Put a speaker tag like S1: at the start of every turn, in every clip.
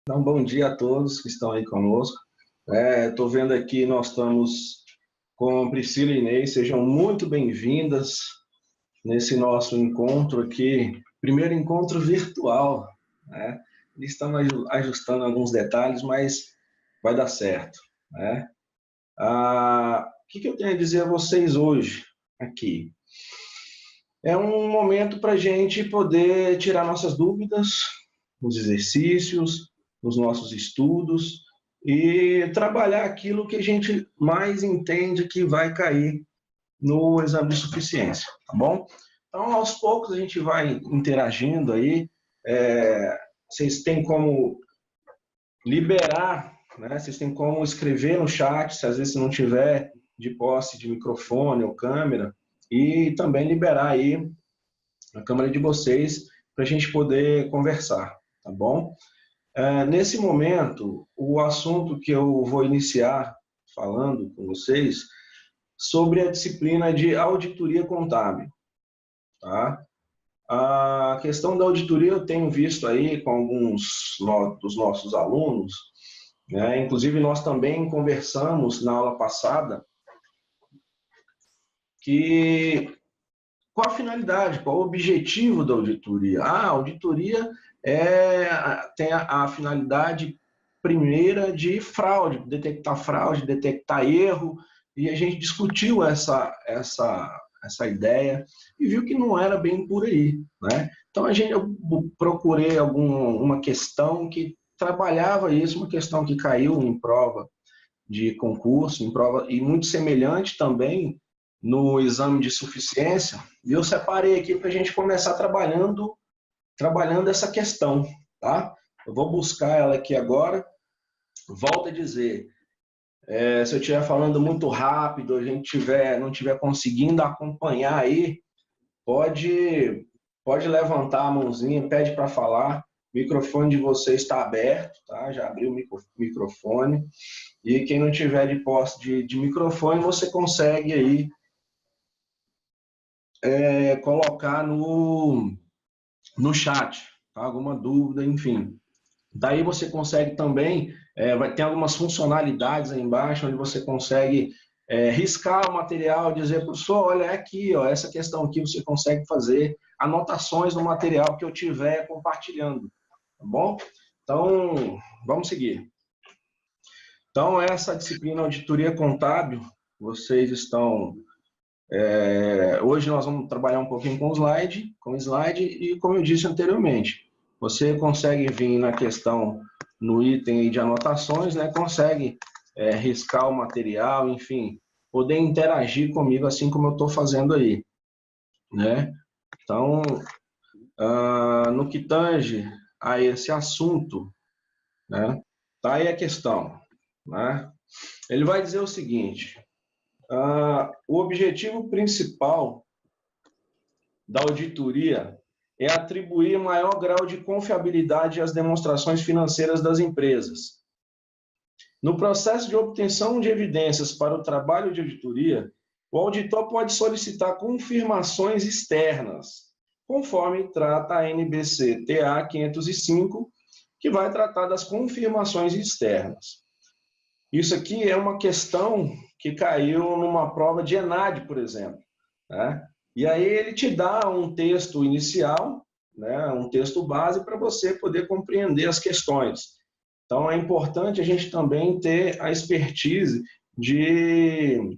S1: Então, bom dia a todos que estão aí conosco. Estou vendo aqui, nós estamos com Priscila e Inês, sejam muito bem-vindas nesse nosso encontro aqui, primeiro encontro virtual, né? Estamos ajustando alguns detalhes, mas vai dar certo, né? O que eu tenho a dizer a vocês hoje aqui? É um momento para a gente poder tirar nossas dúvidas nos exercícios, nos nossos estudos e trabalhar aquilo que a gente mais entende que vai cair no exame de suficiência, tá bom? Então, aos poucos a gente vai interagindo aí, vocês têm como liberar, né? Vocês têm como escrever no chat, se às vezes não tiver de posse de microfone ou câmera, e também liberar aí a câmera de vocês para a gente poder conversar, tá bom? Nesse momento, o assunto que eu vou iniciar falando com vocês sobre a disciplina de auditoria contábil, tá? A questão da auditoria eu tenho visto aí com alguns dos nossos alunos, né? Inclusive nós também conversamos na aula passada que qual a finalidade, qual o objetivo da auditoria? A auditoria tem a finalidade primeira de fraude, detectar erro, e a gente discutiu essa ideia e viu que não era bem por aí, né? Então eu procurei uma questão que trabalhava isso, uma questão que caiu em prova de concurso, em prova, e muito semelhante também no exame de suficiência, e eu separei aqui para a gente começar trabalhando essa questão, tá? Eu vou buscar ela aqui agora. Volto a dizer, se eu estiver falando muito rápido, a gente não estiver conseguindo acompanhar aí, pode levantar a mãozinha, pede para falar. O microfone de vocês está aberto, tá? Já abri o microfone. E quem não tiver de posse de microfone, você consegue aí colocar no chat, tá? Alguma dúvida, enfim. Daí você consegue também, vai ter algumas funcionalidades aí embaixo, onde você consegue riscar o material, dizer para o professor, olha, aqui, ó, essa questão aqui você consegue fazer anotações no material que eu estiver compartilhando, tá bom? Então, vamos seguir. Então, essa disciplina Auditoria Contábil, vocês estão... hoje nós vamos trabalhar um pouquinho com slide, e como eu disse anteriormente, você consegue vir na questão, no item de anotações, né, consegue riscar o material, enfim, poder interagir comigo assim como eu estou fazendo aí, né? Então, no que tange a esse assunto, né, tá aí a questão, né? Ele vai dizer o seguinte: o objetivo principal da auditoria é atribuir maior grau de confiabilidade às demonstrações financeiras das empresas. No processo de obtenção de evidências para o trabalho de auditoria, o auditor pode solicitar confirmações externas, conforme trata a NBC-TA 505, que vai tratar das confirmações externas. Isso aqui é uma questão que caiu numa prova de ENAD, por exemplo, né? E aí ele te dá um texto inicial, né, um texto base para você poder compreender as questões. Então é importante a gente também ter a expertise de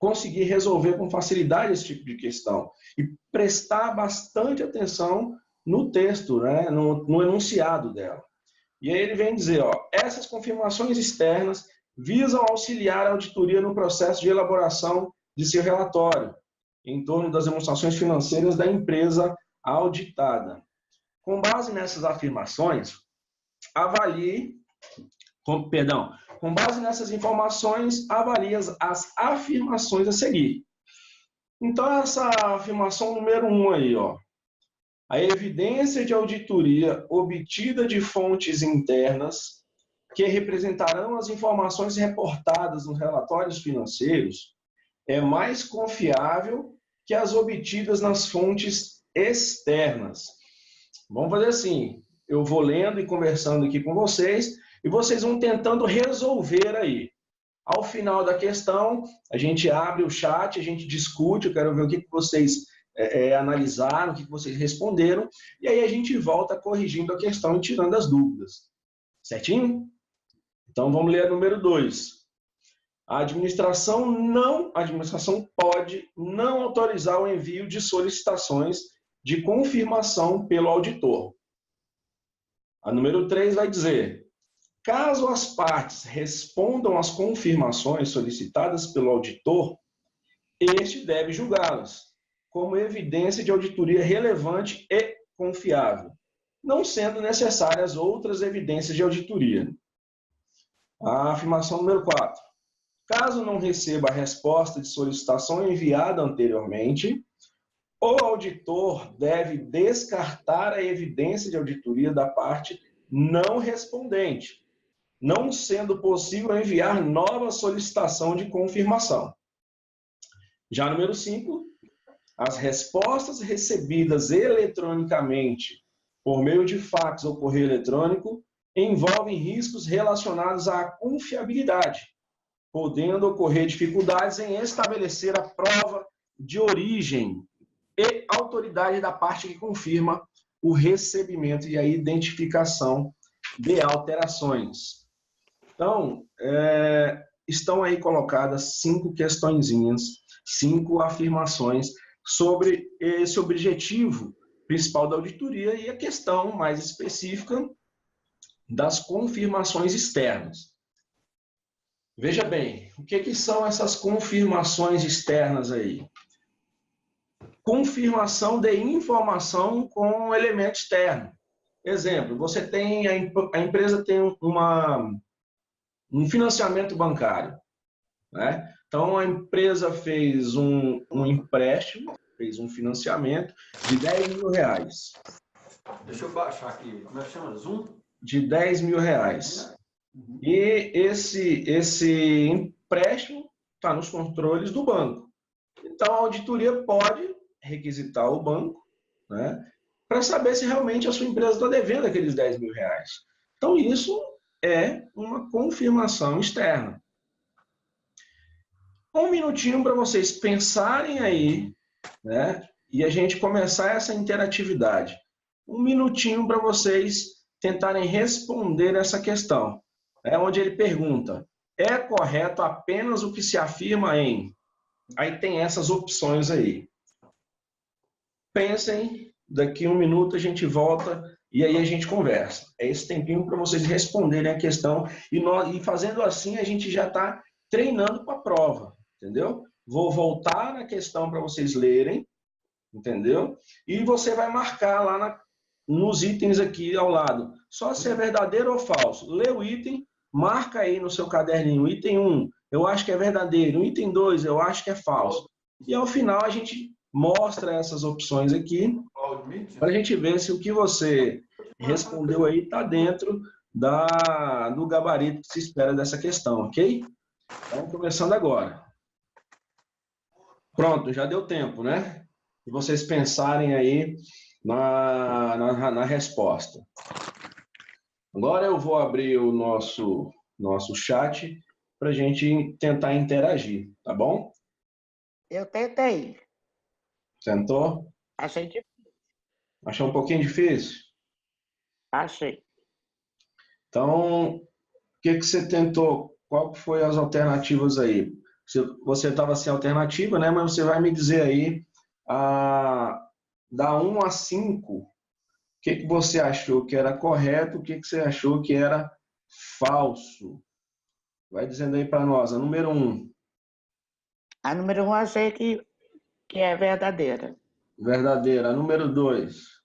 S1: conseguir resolver com facilidade esse tipo de questão e prestar bastante atenção no texto, né, no enunciado dela. E aí ele vem dizer, ó, essas confirmações externas visam auxiliar a auditoria no processo de elaboração de seu relatório, em torno das demonstrações financeiras da empresa auditada. Com base nessas afirmações, com base nessas informações, avalie as afirmações a seguir. Então, essa afirmação número 1 aí, ó. A evidência de auditoria obtida de fontes internas que representarão as informações reportadas nos relatórios financeiros é mais confiável que as obtidas nas fontes externas. Vamos fazer assim, eu vou lendo e conversando aqui com vocês, e vocês vão tentando resolver aí. Ao final da questão, a gente abre o chat, a gente discute, eu quero ver o que vocês analisaram, o que vocês responderam, e aí a gente volta corrigindo a questão e tirando as dúvidas. Certinho? Então, vamos ler a número 2. A administração pode não autorizar o envio de solicitações de confirmação pelo auditor. A número 3 vai dizer: caso as partes respondam às confirmações solicitadas pelo auditor, este deve julgá-las como evidência de auditoria relevante e confiável, não sendo necessárias outras evidências de auditoria. A afirmação número 4. Caso não receba a resposta de solicitação enviada anteriormente, o auditor deve descartar a evidência de auditoria da parte não respondente, não sendo possível enviar nova solicitação de confirmação. Já número 5, as respostas recebidas eletronicamente por meio de fax ou correio eletrônico envolvem riscos relacionados à confiabilidade, podendo ocorrer dificuldades em estabelecer a prova de origem e autoridade da parte que confirma o recebimento e a identificação de alterações. Então, estão aí colocadas 5 questõezinhas, 5 afirmações sobre esse objetivo principal da auditoria e a questão mais específica das confirmações externas. Veja bem, o que são essas confirmações externas aí? Confirmação de informação com um elemento externo. Exemplo, você tem, a empresa tem um financiamento bancário, né? Então, a empresa fez um empréstimo, fez um financiamento de R$10.000.
S2: Deixa eu baixar aqui, como é que chama? Zoom?
S1: De R$10.000. E esse empréstimo está nos controles do banco. Então, a auditoria pode requisitar o banco, né, para saber se realmente a sua empresa está devendo aqueles R$10.000. Então, isso é uma confirmação externa. Um minutinho para vocês pensarem aí, né, e a gente começar essa interatividade. Um minutinho para vocês tentarem responder essa questão. Onde ele pergunta: é correto apenas o que se afirma em... Aí tem essas opções aí. Pensem, daqui um minuto a gente volta e aí a gente conversa. É esse tempinho para vocês responderem a questão e fazendo assim a gente já está treinando para a prova, entendeu? Vou voltar na questão para vocês lerem, entendeu? E você vai marcar lá nos itens aqui ao lado, só se é verdadeiro ou falso. Lê o item, marca aí no seu caderninho, item 1, eu acho que é verdadeiro, item 2, eu acho que é falso. E ao final a gente mostra essas opções aqui, para a gente ver se o que você respondeu aí está dentro do gabarito que se espera dessa questão, ok? Então, começando agora. Pronto, já deu tempo, né? E vocês pensarem aí na resposta. Agora eu vou abrir o nosso chat para a gente tentar interagir, tá bom?
S3: Eu tentei.
S1: Tentou?
S3: Achei difícil.
S1: Achou um pouquinho difícil?
S3: Achei.
S1: Então, o que você tentou? Qual foi as alternativas aí? Você estava sem alternativa, né? Mas você vai me dizer aí, da 1 a 5, o que você achou que era correto, o que você achou que era falso? Vai dizendo aí para nós, a número 1.
S3: A número 1 achei que é verdadeira.
S1: Verdadeira. A número 2.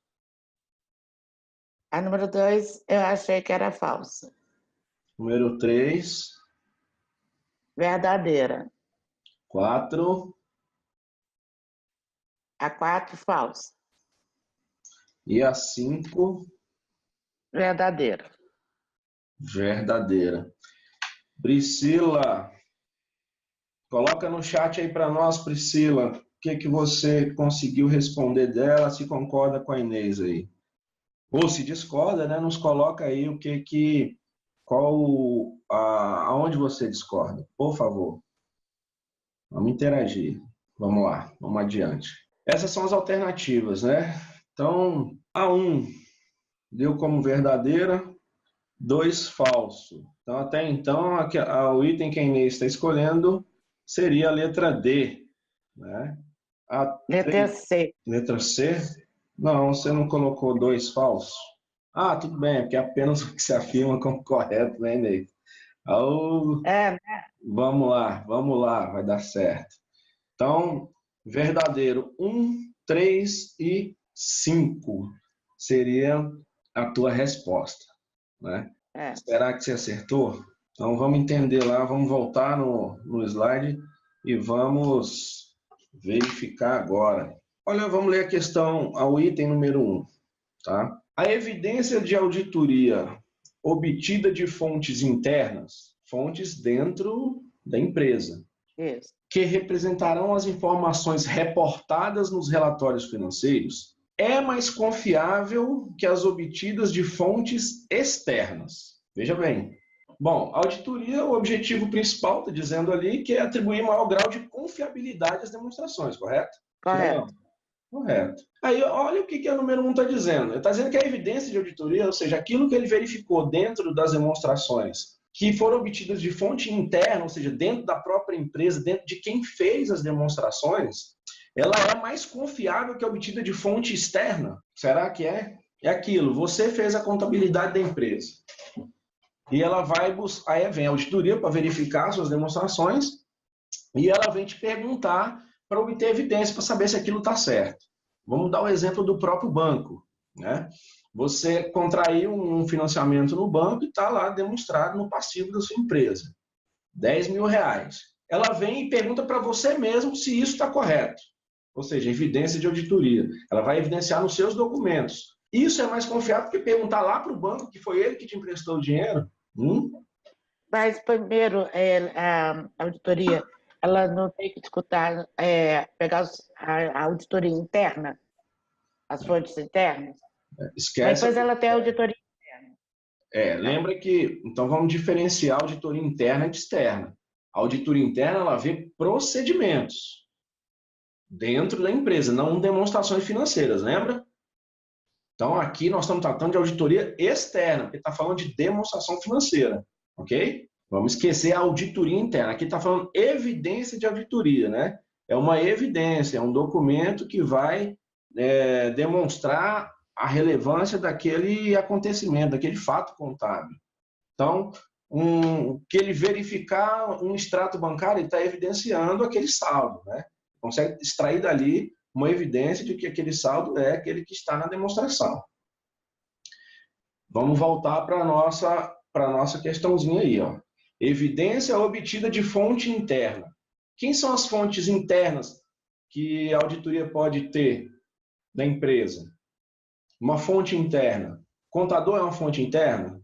S3: A número 2 eu achei que era falsa.
S1: Número 3.
S3: Verdadeira.
S1: 4.
S3: A 4, falsa.
S1: E a 5.
S3: Verdadeira.
S1: Verdadeira. Priscila, coloca no chat aí para nós, Priscila, o que você conseguiu responder dela, se concorda com a Inês aí. ou se discorda, né, nos coloca aí aonde você discorda, por favor. Vamos interagir. Vamos lá, vamos adiante. Essas são as alternativas, né? Então, A1 deu como verdadeira, 2 falso. Então, até então, o item que a Inês está escolhendo seria a letra D, né?
S3: Letra C.
S1: Letra C? Não, você não colocou 2 falsos. Ah, tudo bem, é porque apenas o que se afirma como correto, né, Inês?
S3: É,
S1: Vamos lá, vai dar certo. Então, verdadeiro 1, 3 e 5 seria a tua resposta, né? Será que você acertou? Então, vamos entender lá, vamos voltar no slide e vamos verificar agora. Olha, vamos ler a questão, ao item número 1, tá? A evidência de auditoria obtida de fontes internas, fontes dentro da empresa,
S3: isso.
S1: que representarão as informações reportadas nos relatórios financeiros, é mais confiável que as obtidas de fontes externas. Veja bem. Bom, a auditoria, o objetivo principal, está dizendo ali, que é atribuir maior grau de confiabilidade às demonstrações, correto?
S3: Correto.
S1: Correto. Aí, olha o que a número 1 está dizendo. Ele está dizendo que a evidência de auditoria, ou seja, aquilo que ele verificou dentro das demonstrações, que foram obtidas de fonte interna, ou seja, dentro da própria empresa, dentro de quem fez as demonstrações, ela é mais confiável que a obtida de fonte externa. Será que é? É aquilo, você fez a contabilidade da empresa. E ela vai buscar, aí vem a auditoria para verificar suas demonstrações, e ela vem te perguntar para obter evidência, para saber se aquilo está certo. Vamos dar o exemplo do próprio banco, né? Você contraiu um financiamento no banco e está lá demonstrado no passivo da sua empresa. R$10.000. Ela vem e pergunta para você mesmo se isso está correto. Ou seja, evidência de auditoria. Ela vai evidenciar nos seus documentos. Isso é mais confiável que perguntar lá para o banco que foi ele que te emprestou o dinheiro.
S3: Mas primeiro, a auditoria, ela não tem que escutar, pegar a auditoria interna, as fontes internas?
S1: Esquece.
S3: Mas depois ela tem a auditoria interna.
S1: Lembra que, então vamos diferenciar a auditoria interna de externa. A auditoria interna, ela vê procedimentos dentro da empresa, não demonstrações financeiras, lembra? Então aqui nós estamos tratando de auditoria externa, porque está falando de demonstração financeira, ok? Vamos esquecer a auditoria interna. Aqui está falando evidência de auditoria, né? É uma evidência, é um documento que vai demonstrar a relevância daquele acontecimento, daquele fato contábil. Então, que ele verificar um extrato bancário, ele está evidenciando aquele saldo, né? Consegue extrair dali uma evidência de que aquele saldo é aquele que está na demonstração. Vamos voltar para a nossa questãozinha aí, ó. Evidência obtida de fonte interna. Quem são as fontes internas que a auditoria pode ter da empresa? Uma fonte interna. Contador é uma fonte interna?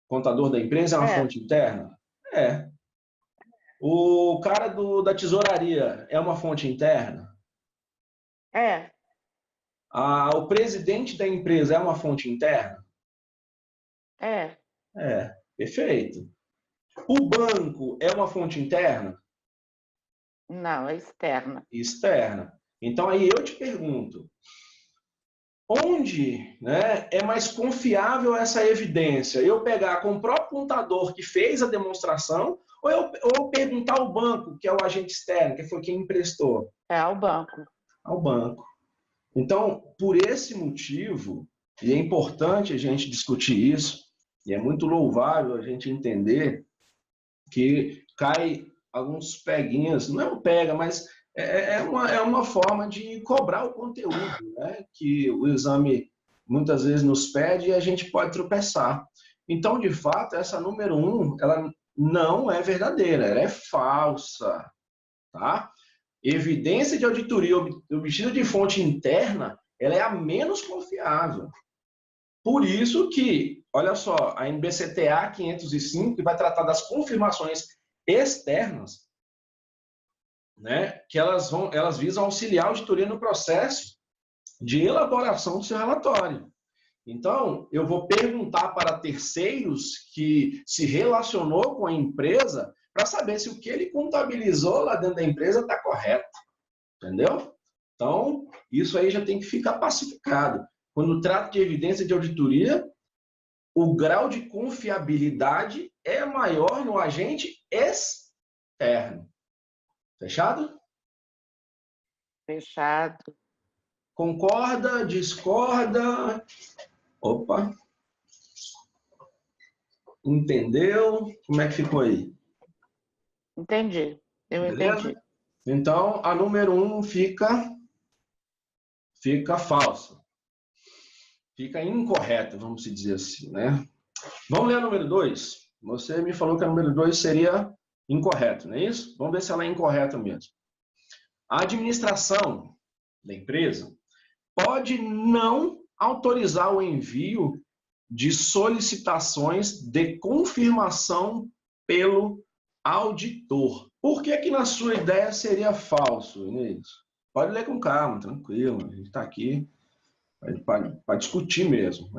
S1: Contador da empresa é uma fonte interna? É. O cara da tesouraria é uma fonte interna?
S3: É.
S1: O presidente da empresa é uma fonte interna?
S3: É.
S1: Perfeito. O banco é uma fonte interna?
S3: Não, é externa.
S1: Externa. Então aí eu te pergunto, onde, né, é mais confiável essa evidência? Eu pegar com o próprio contador que fez a demonstração ou eu perguntar ao banco, que é o agente externo, que foi quem emprestou?
S3: Ao banco.
S1: Ao banco. Então, por esse motivo, e é importante a gente discutir isso, e é muito louvável a gente entender que cai alguns peguinhas, não é um pega, mas é uma forma de cobrar o conteúdo, né? Que o exame muitas vezes nos pede e a gente pode tropeçar. Então, de fato, essa número 1, ela não é verdadeira, ela é falsa, tá? Evidência de auditoria obtida de fonte interna, ela é a menos confiável. Por isso que, olha só, a NBCTA 505, que vai tratar das confirmações externas, né, que elas visam auxiliar a auditoria no processo de elaboração do seu relatório. Então, eu vou perguntar para terceiros que se relacionou com a empresa para saber se o que ele contabilizou lá dentro da empresa está correto. Entendeu? Então, isso aí já tem que ficar pacificado. Quando trata de evidência de auditoria, o grau de confiabilidade é maior no agente externo. Fechado?
S3: Fechado.
S1: Concorda? Discorda? Opa! Entendeu? Como é que ficou aí?
S3: Entendi. Eu
S1: Beleza?
S3: entendi.
S1: Então, a número 1 fica falsa. Fica incorreta, vamos dizer assim, né? Vamos ler a número 2? Você me falou que a número 2 seria incorreto, não é isso? Vamos ver se ela é incorreta mesmo. A administração da empresa pode não autorizar o envio de solicitações de confirmação pelo auditor. Por que que na sua ideia seria falso, Inês? Pode ler com calma, tranquilo. A gente está aqui para discutir mesmo.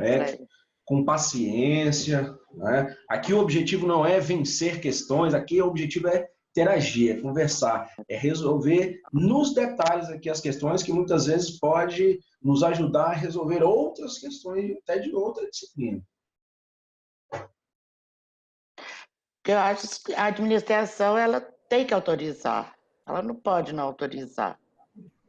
S1: Com paciência. Né? Aqui o objetivo não é vencer questões, aqui o objetivo é interagir, é conversar, é resolver nos detalhes aqui as questões que muitas vezes pode nos ajudar a resolver outras questões até de outra disciplina.
S3: Eu acho que a administração ela tem que autorizar. Ela não pode não autorizar.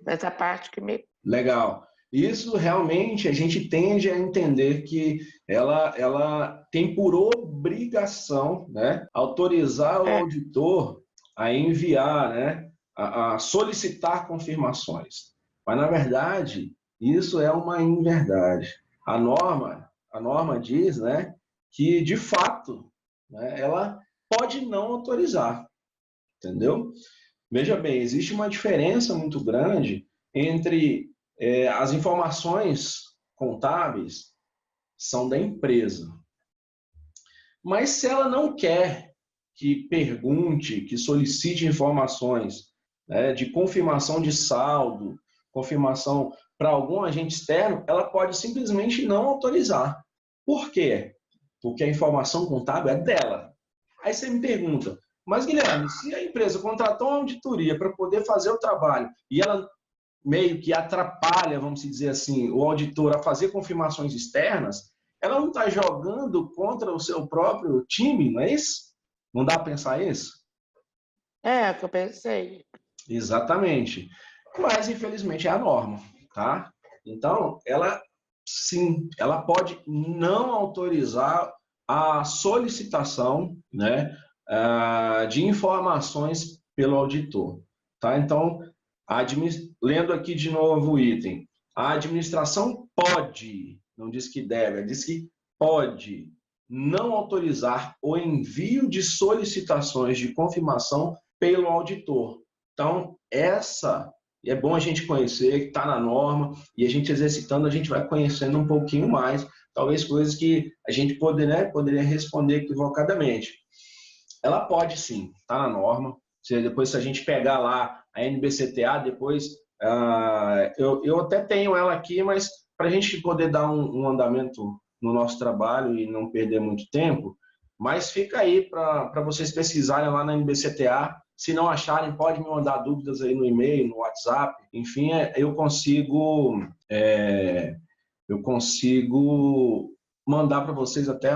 S3: Essa parte que me...
S1: Legal. Isso realmente a gente tende a entender que ela tem por obrigação, né, autorizar o auditor a enviar, né, a solicitar confirmações. Mas, na verdade, isso é uma inverdade. A norma diz, né, que, de fato, né, ela pode não autorizar, entendeu? Veja bem, existe uma diferença muito grande entre as informações contábeis são da empresa. Mas se ela não quer que pergunte, que solicite informações, né, de confirmação de saldo, confirmação para algum agente externo, ela pode simplesmente não autorizar. Por quê? Porque a informação contábil é dela. Aí você me pergunta, mas Guilherme, se a empresa contratou uma auditoria para poder fazer o trabalho e ela meio que atrapalha, vamos dizer assim, o auditor a fazer confirmações externas, ela não está jogando contra o seu próprio time, não é isso? Não dá para pensar isso?
S3: É o que eu pensei.
S1: Exatamente. Mas, infelizmente, é a norma, tá? Então, ela, sim, ela pode não autorizar a solicitação, né, de informações pelo auditor, tá? Então, lendo aqui de novo o item, a administração pode, não diz que deve, diz que pode não autorizar o envio de solicitações de confirmação pelo auditor. Então, é bom a gente conhecer, que está na norma, e a gente exercitando, a gente vai conhecendo um pouquinho mais, talvez coisas que a gente poderia responder equivocadamente. Ela pode sim, está na norma. Depois, se a gente pegar lá a NBCTA, depois eu até tenho ela aqui, mas para a gente poder dar um andamento no nosso trabalho e não perder muito tempo, mas fica aí para vocês pesquisarem lá na NBCTA. Se não acharem, pode me mandar dúvidas aí no e-mail, no WhatsApp. Enfim, eu consigo mandar para vocês até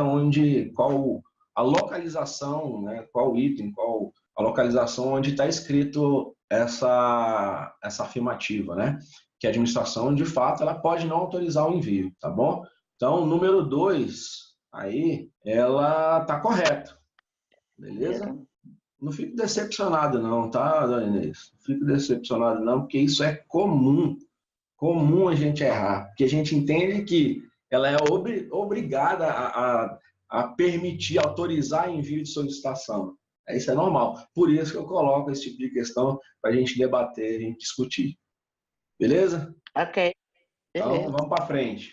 S1: qual a localização, né, qual item, qual a localização onde está escrito essa afirmativa, né? Que a administração, de fato, ela pode não autorizar o envio, tá bom? Então, número 2, aí, ela está correta, beleza? Não fico decepcionado não, tá, Dona Inês? Não fico decepcionado não, porque isso é comum a gente errar, porque a gente entende que ela é obrigada a permitir, autorizar envio de solicitação. Isso é normal. Por isso que eu coloco esse tipo de questão para a gente debater, a gente discutir. Beleza?
S3: Ok. Beleza.
S1: Então, vamos para frente.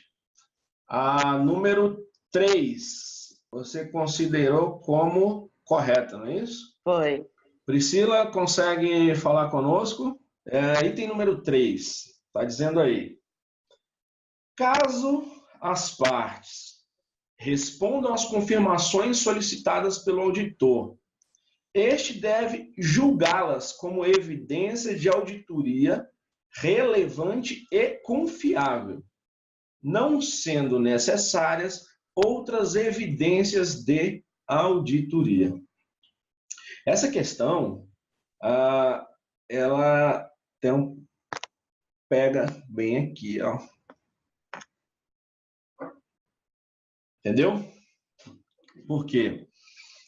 S1: A número 3, você considerou como correta, não é isso?
S3: Foi.
S1: Priscila, consegue falar conosco? Item número 3, está dizendo aí. Caso as partes respondam às confirmações solicitadas pelo auditor, este deve julgá-las como evidência de auditoria relevante e confiável, não sendo necessárias outras evidências de auditoria. Essa questão, ela pega bem aqui, ó. Entendeu? Por quê?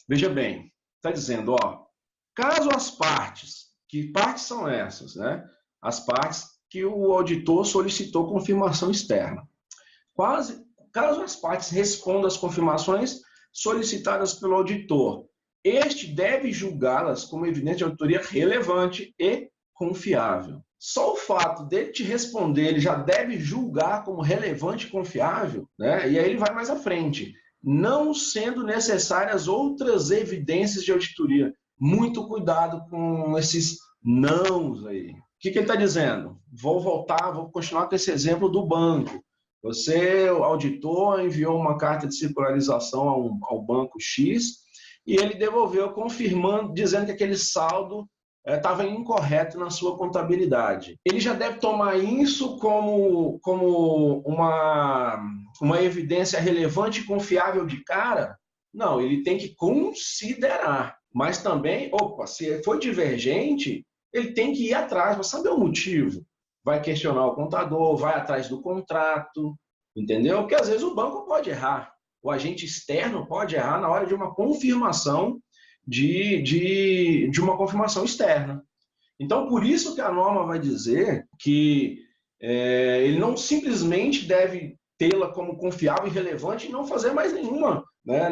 S1: Veja bem, está dizendo, ó, caso as partes, que partes são essas, né? As partes que o auditor solicitou confirmação externa. Caso as partes respondam às confirmações solicitadas pelo auditor, este deve julgá-las como evidência de auditoria relevante e confiável. Só o fato dele te responder, ele já deve julgar como relevante e confiável, né? E aí ele vai mais à frente. Não sendo necessárias outras evidências de auditoria. Muito cuidado com esses nãos aí. O que ele está dizendo? Vou continuar com esse exemplo do banco. Você, o auditor, enviou uma carta de circularização ao banco X e ele devolveu confirmando, dizendo que aquele saldo estava incorreto na sua contabilidade. Ele já deve tomar isso como uma evidência relevante e confiável de cara? Não, ele tem que considerar. Mas também, se for divergente, ele tem que ir atrás, para saber o motivo. Vai questionar o contador, vai atrás do contrato, entendeu? Porque às vezes o banco pode errar, o agente externo pode errar na hora de uma confirmação de uma confirmação externa. Então, por isso que a norma vai dizer que ele não simplesmente deve tê-la como confiável e relevante e não fazer mais nenhuma, né?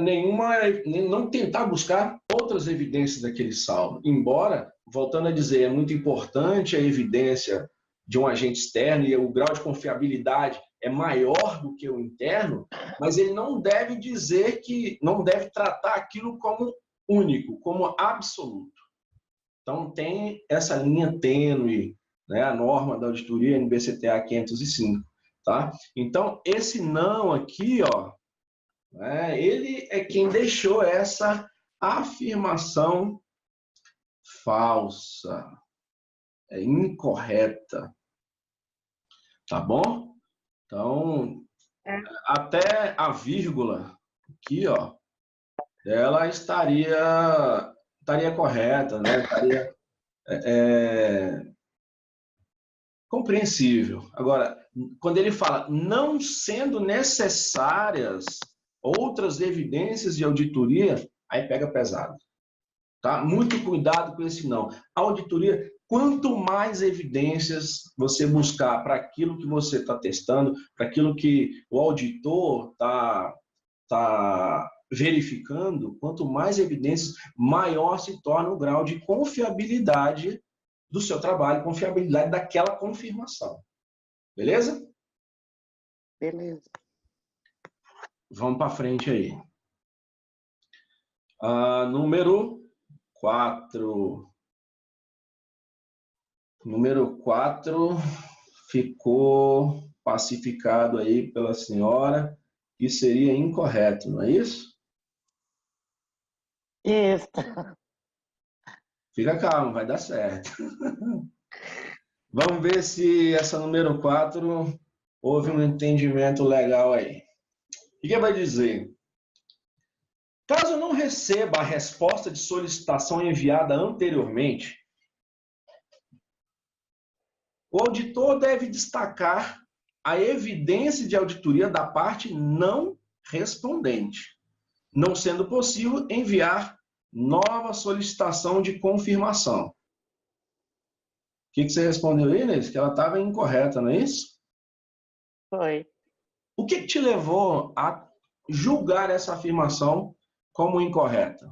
S1: Não tentar buscar outras evidências daquele saldo. Embora, voltando a dizer, é muito importante a evidência de um agente externo e o grau de confiabilidade é maior do que o interno, mas ele não deve dizer não deve tratar aquilo como único, como absoluto. Então, tem essa linha tênue, né, a norma da auditoria NBCTA 505. Tá? Então, esse não aqui, ó, né, ele é quem deixou essa afirmação falsa, incorreta. Tá bom? Então, até a vírgula aqui, ó, ela estaria correta, né? Estaria compreensível. Agora, quando ele fala não sendo necessárias outras evidências de auditoria, aí pega pesado. Tá? Muito cuidado com esse não. A auditoria, quanto mais evidências você buscar para aquilo que você está testando, para aquilo que o auditor está verificando, quanto mais evidências, maior se torna o grau de confiabilidade do seu trabalho, confiabilidade daquela confirmação. Beleza?
S3: Beleza.
S1: Vamos para frente aí. Número 4. Número 4 ficou pacificado aí pela senhora que seria incorreto, não é isso?
S3: Isso.
S1: Fica calmo, vai dar certo. Vamos ver se essa número 4 houve um entendimento legal aí. O que vai dizer? Caso não receba a resposta de solicitação enviada anteriormente, o auditor deve destacar a evidência de auditoria da parte não respondente, não sendo possível enviar nova solicitação de confirmação. O que você respondeu aí, Inês? Que ela estava incorreta, não é isso?
S3: Foi.
S1: O que te levou a julgar essa afirmação como incorreta?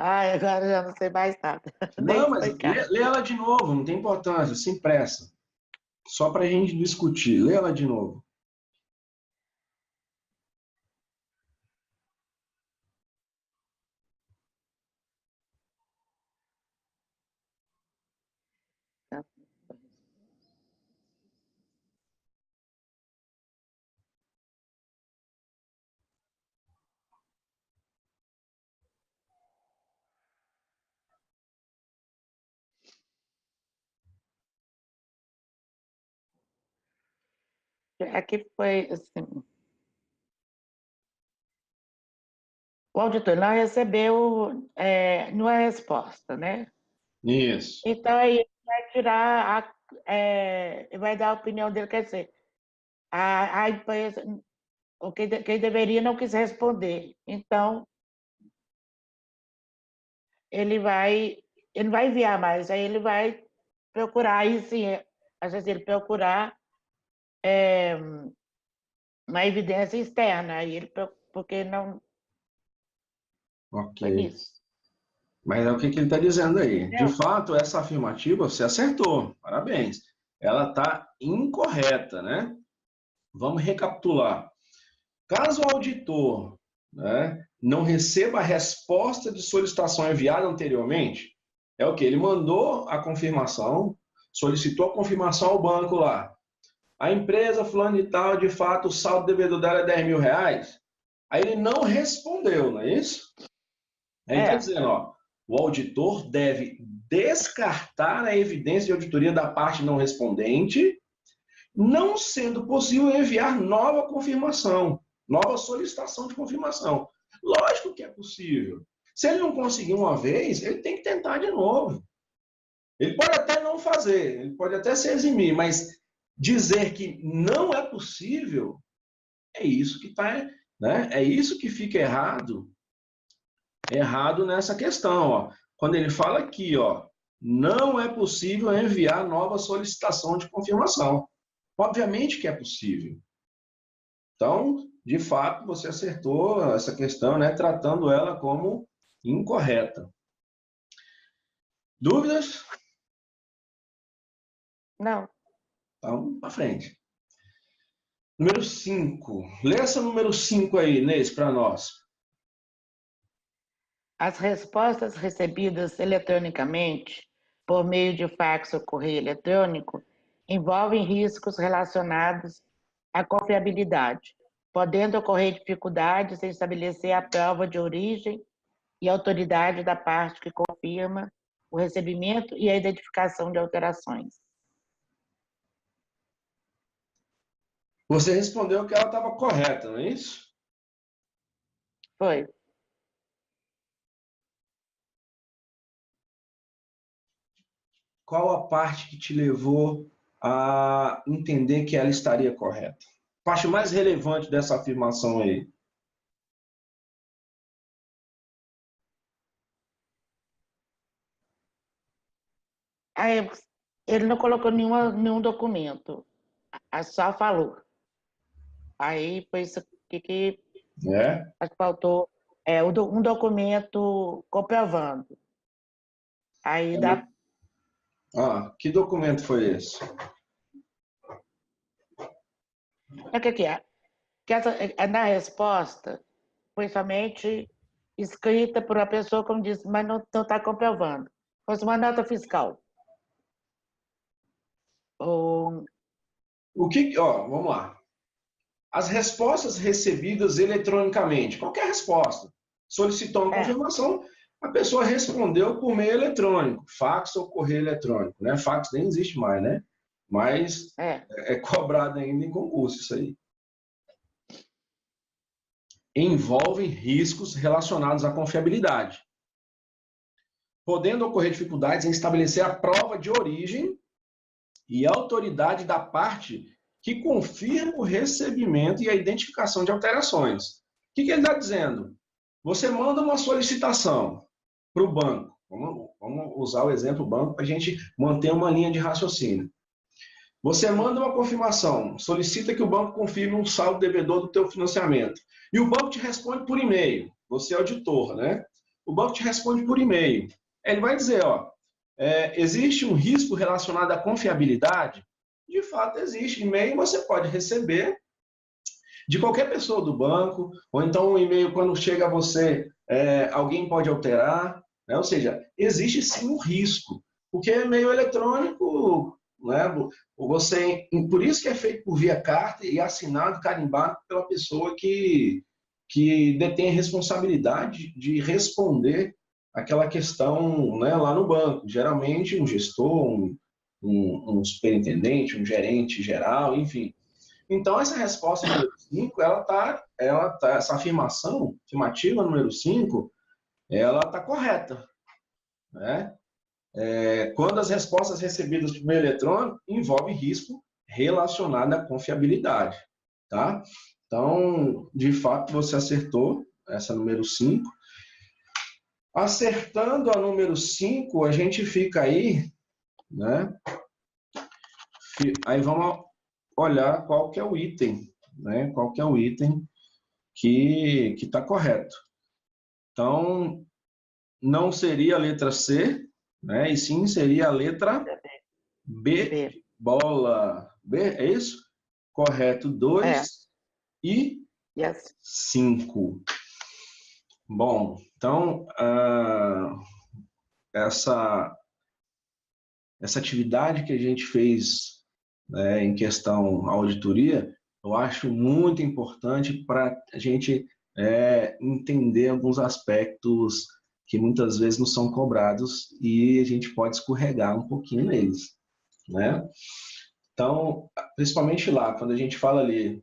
S3: Agora eu já não sei mais nada. Nem
S1: Não, mas
S3: explicar.
S1: lê ela de novo, não tem importância, sem pressa. Só para a gente discutir. Lê ela de novo.
S3: Aqui foi assim, o auditor não recebeu nenhuma resposta, né?
S1: Isso.
S3: Então aí ele vai tirar, vai dar a opinião dele, quer dizer, a empresa, quem deveria não quis responder. Então, ele vai enviar mais, aí ele vai procurar, aí sim, às vezes ele procurar uma evidência externa, aí ele, porque não
S1: Ok.
S3: foi nisso.
S1: Mas é o que ele está dizendo aí. De
S3: Entendeu?
S1: fato, essa afirmativa você acertou. Parabéns. Ela está incorreta, né? Vamos recapitular. Caso o auditor, né, não receba a resposta de solicitação enviada anteriormente, é o que? Ele mandou a confirmação, solicitou a confirmação ao banco lá. A empresa fulano de tal, de fato, o saldo devedor dela é 10 mil reais. Aí ele não respondeu, não é isso? Aí está dizendo, ó, o auditor deve descartar a evidência de auditoria da parte não respondente, não sendo possível enviar nova confirmação, nova solicitação de confirmação. Lógico que é possível. Se ele não conseguir uma vez, ele tem que tentar de novo. Ele pode até não fazer, ele pode até se eximir, mas dizer que não é possível, é isso que tá, né? É isso que fica errado nessa questão, ó. Quando ele fala aqui, ó, não é possível enviar nova solicitação de confirmação. Obviamente que é possível. Então, de fato, você acertou essa questão, né, tratando ela como incorreta. Dúvidas?
S3: Não.
S1: Então, para frente. Número 5. Lê essa número 5 aí, Inês, para nós.
S3: As respostas recebidas eletronicamente, por meio de fax ou correio eletrônico, envolvem riscos relacionados à confiabilidade, podendo ocorrer dificuldades em estabelecer a prova de origem e autoridade da parte que confirma o recebimento e a identificação de alterações.
S1: Você respondeu que ela estava correta, não é isso?
S3: Foi.
S1: Qual a parte que te levou a entender que ela estaria correta? A parte mais relevante dessa afirmação aí.
S3: Aí, ele não colocou nenhum documento, só falou. Aí foi isso que
S1: É?
S3: faltou um documento comprovando. Aí dá.
S1: Que documento foi esse?
S3: O que é? Que na resposta foi somente escrita por uma pessoa, como disse, mas não está comprovando. Fosse uma nota fiscal.
S1: Vamos lá. As respostas recebidas eletronicamente. Qualquer resposta. Solicitou uma confirmação, a pessoa respondeu por meio eletrônico, fax ou correio eletrônico, né? Fax nem existe mais, né? Mas é cobrado ainda em concurso isso aí. Envolvem riscos relacionados à confiabilidade, podendo ocorrer dificuldades em estabelecer a prova de origem e autoridade da parte que confirma o recebimento e a identificação de alterações. O que ele está dizendo? Você manda uma solicitação para o banco. Vamos usar o exemplo banco para a gente manter uma linha de raciocínio. Você manda uma confirmação, solicita que o banco confirme um saldo devedor do teu financiamento. E o banco te responde por e-mail. Você é auditor, né? O banco te responde por e-mail. Ele vai dizer, ó, existe um risco relacionado à confiabilidade? de fato existe. E-mail você pode receber de qualquer pessoa do banco, ou então um e-mail, quando chega a você, alguém pode alterar, né? Ou seja, existe sim um risco, porque e-mail eletrônico, né, por isso que é feito por via carta e assinado, carimbado pela pessoa que detém a responsabilidade de responder aquela questão, né, lá no banco. Geralmente um gestor, um superintendente, um gerente geral, enfim. Então, essa resposta número 5, essa afirmação, afirmativa número 5, ela está correta, né? Quando as respostas recebidas por meio eletrônico envolvem risco relacionado à confiabilidade, tá? Então, de fato, você acertou essa número 5. Acertando a número 5, a gente fica aí, né? Aí vamos olhar qual que é o item, né? Qual que é o item que está correto. Então, não seria a letra C, né? E sim seria a letra B. Bola. B, é isso? Correto, 2 e 5. Bom, então, essa atividade que a gente fez, né, em questão auditoria, eu acho muito importante para a gente entender alguns aspectos que muitas vezes não são cobrados e a gente pode escorregar um pouquinho neles, né? Então, principalmente lá, quando a gente fala ali,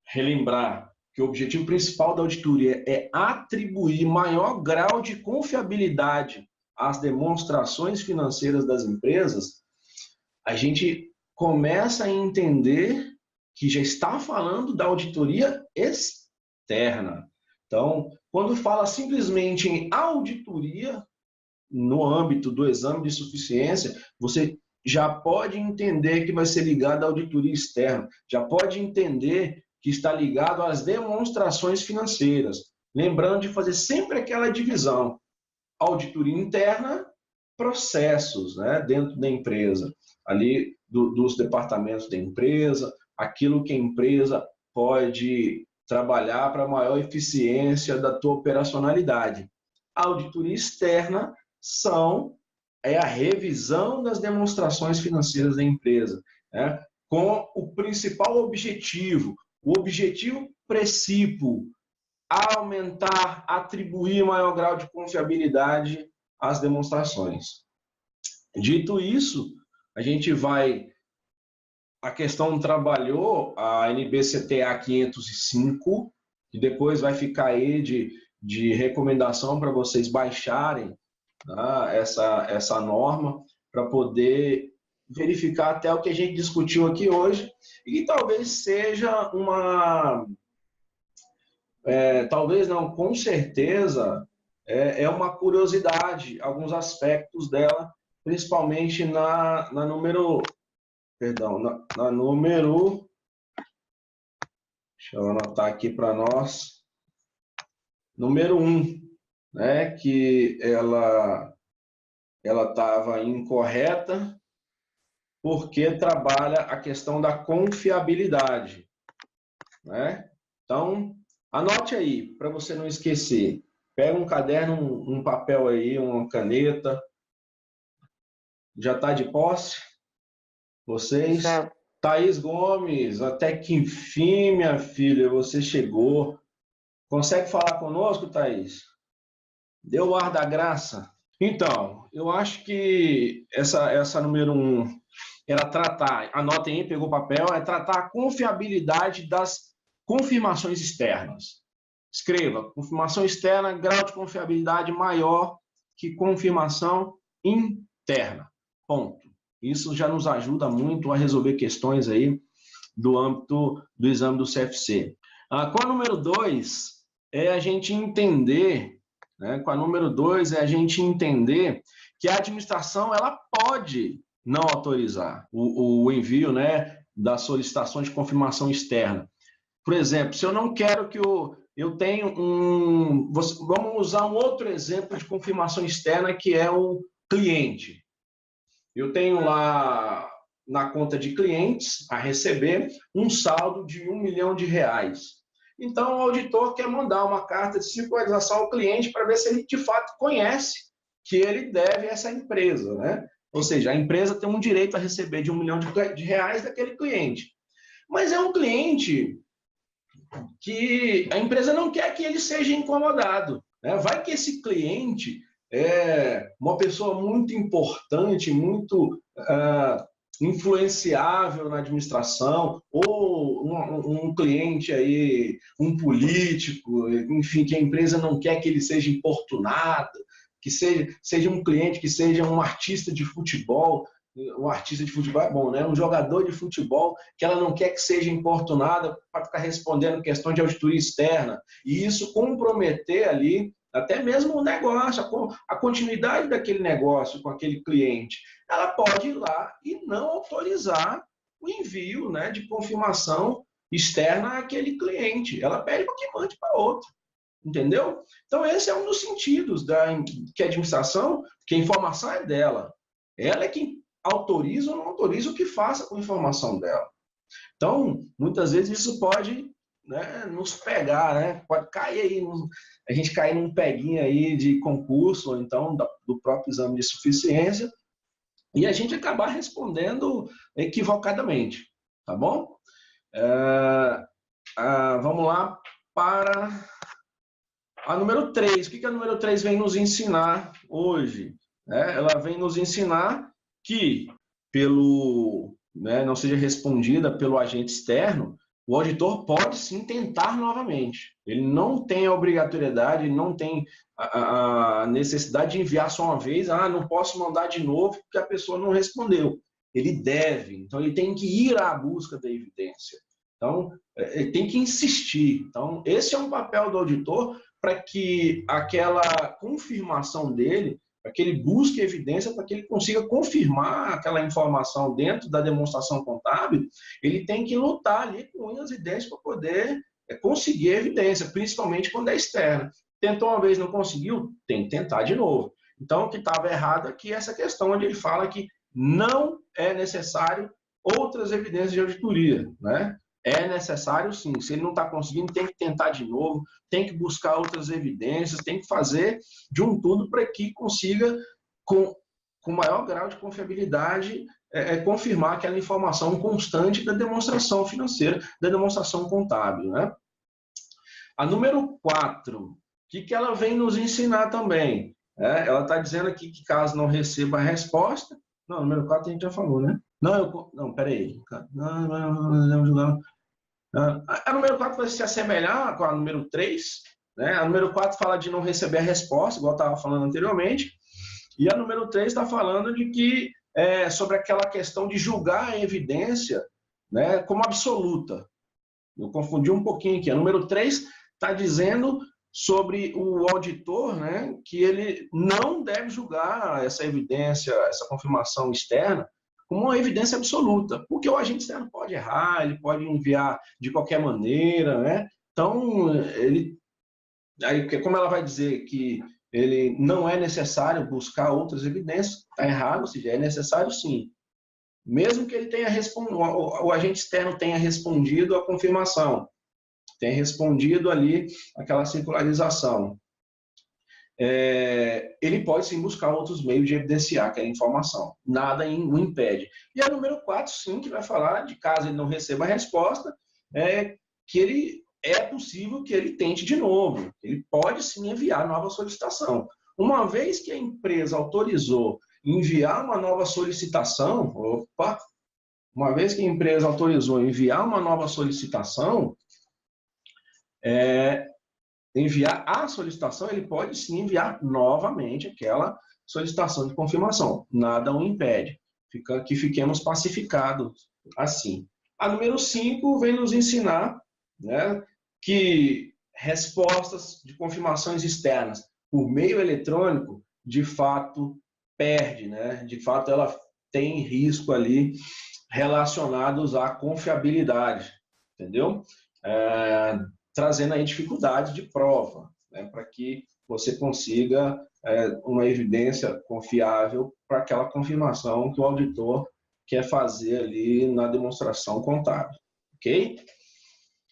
S1: relembrar que o objetivo principal da auditoria é atribuir maior grau de confiabilidade às demonstrações financeiras das empresas, a gente começa a entender que já está falando da auditoria externa. Então, quando fala simplesmente em auditoria, no âmbito do exame de suficiência, você já pode entender que vai ser ligado à auditoria externa, já pode entender que está ligado às demonstrações financeiras. Lembrando de fazer sempre aquela divisão: auditoria interna, processos, né, dentro da empresa, ali dos departamentos da empresa, aquilo que a empresa pode trabalhar para maior eficiência da tua operacionalidade. A auditoria externa é a revisão das demonstrações financeiras da empresa, né, com o principal objetivo, o objetivo precípuo, aumentar, atribuir maior grau de confiabilidade às demonstrações. Dito isso, a gente vai... A questão trabalhou a NBCTA 505, que depois vai ficar aí de recomendação para vocês baixarem, né, essa norma, para poder verificar até o que a gente discutiu aqui hoje, e talvez seja talvez não, com certeza, é uma curiosidade, alguns aspectos dela, principalmente na número... Perdão, na número... Deixa eu anotar aqui para nós. Número 1, né, que ela estava incorreta, porque trabalha a questão da confiabilidade, né? Então, anote aí, para você não esquecer. Pega um caderno, um papel aí, uma caneta. Já está de posse? Vocês?
S3: Já.
S1: Thaís Gomes, até que enfim, minha filha, você chegou. Consegue falar conosco, Thaís? Deu o ar da graça? Então, eu acho que essa número 1 era tratar, anotem aí, pegou o papel, é tratar a confiabilidade das confirmações externas. Escreva: confirmação externa, grau de confiabilidade maior que confirmação interna. Ponto. Isso já nos ajuda muito a resolver questões aí do âmbito do exame do CFC. Com a número 2, é a gente entender, né, com a número 2 é a gente entender que a administração ela pode não autorizar o envio, né, das solicitações de confirmação externa. Por exemplo, se eu não quero que eu tenho vamos usar um outro exemplo de confirmação externa, que é o cliente. Eu tenho lá na conta de clientes a receber um saldo de R$ 1 milhão. Então, o auditor quer mandar uma carta de circularização ao cliente para ver se ele, de fato, conhece que ele deve a essa empresa, né? Ou seja, a empresa tem um direito a receber de R$ 1 milhão daquele cliente. Mas é um cliente que a empresa não quer que ele seja incomodado, né? Vai que esse cliente é uma pessoa muito importante, muito influenciável na administração, ou um cliente aí, um político, enfim, que a empresa não quer que ele seja importunado, que seja um cliente, que seja um artista de futebol. Um artista de futebol é bom, né? Um jogador de futebol que ela não quer que seja importunada para ficar respondendo questão de auditoria externa. E isso comprometer ali até mesmo o negócio, a continuidade daquele negócio com aquele cliente. Ela pode ir lá e não autorizar o envio, né, de confirmação externa àquele cliente. Ela pede para que mande para outro. Entendeu? Então, esse é um dos sentidos que a administração, que a informação é dela. Ela é quem autoriza ou não autoriza o que faça com a informação dela. Então, muitas vezes isso pode, né, nos pegar, né? Pode cair aí, a gente cair num peguinho aí de concurso, ou então do próprio exame de suficiência, e a gente acabar respondendo equivocadamente, tá bom? Vamos lá para a número 3. O que a número 3 vem nos ensinar hoje? Ela vem nos ensinar que, não seja respondida pelo agente externo, o auditor pode sim tentar novamente. Ele não tem a obrigatoriedade, não tem a necessidade de enviar só uma vez, não posso mandar de novo porque a pessoa não respondeu. Ele deve, então ele tem que ir à busca da evidência. Então, ele tem que insistir. Então, esse é um papel do auditor para que aquela confirmação dele, para que ele busque evidência, para que ele consiga confirmar aquela informação dentro da demonstração contábil, ele tem que lutar ali com unhas e dentes para poder conseguir evidência, principalmente quando é externa. Tentou uma vez, não conseguiu, tem que tentar de novo. Então, o que estava errado aqui é essa questão onde ele fala que não é necessário outras evidências de auditoria, né? É necessário, sim. Se ele não está conseguindo, tem que tentar de novo, tem que buscar outras evidências, tem que fazer de um tudo para que consiga, com maior grau de confiabilidade, confirmar aquela informação constante da demonstração financeira, da demonstração contábil, né? A número 4, o que ela vem nos ensinar também? Ela está dizendo aqui que caso não receba a resposta... Não, número 4 a gente já falou, né? Não, peraí. Não. A número 4 vai se assemelhar com a número 3, né? A número 4 fala de não receber a resposta, igual eu estava falando anteriormente, e a número 3 está falando de que sobre aquela questão de julgar a evidência, né, como absoluta. Eu confundi um pouquinho aqui. A número 3 está dizendo sobre o auditor, né, que ele não deve julgar essa evidência, essa confirmação externa, como uma evidência absoluta, porque o agente externo pode errar, ele pode enviar de qualquer maneira, né? Então, como ela vai dizer que ele não é necessário buscar outras evidências, está errado, ou seja, é necessário sim. Mesmo que ele tenha o agente externo tenha respondido à confirmação, tenha respondido ali aquela circularização, ele pode sim buscar outros meios de evidenciar aquela informação. Nada o impede. E a número 4, sim, que vai falar de caso ele não receba a resposta, que é possível que ele tente de novo. Ele pode sim enviar nova solicitação. Uma vez que a empresa autorizou enviar uma nova solicitação, uma vez que a empresa autorizou enviar uma nova solicitação, enviar a solicitação, ele pode sim enviar novamente aquela solicitação de confirmação. Nada o impede. Que fiquemos pacificados assim. A número 5 vem nos ensinar, né, que respostas de confirmações externas por meio eletrônico, de fato, perde, né? De fato, ela tem risco ali relacionados à confiabilidade, entendeu? Trazendo aí dificuldade de prova, né, para que você consiga uma evidência confiável para aquela confirmação que o auditor quer fazer ali na demonstração contábil, ok?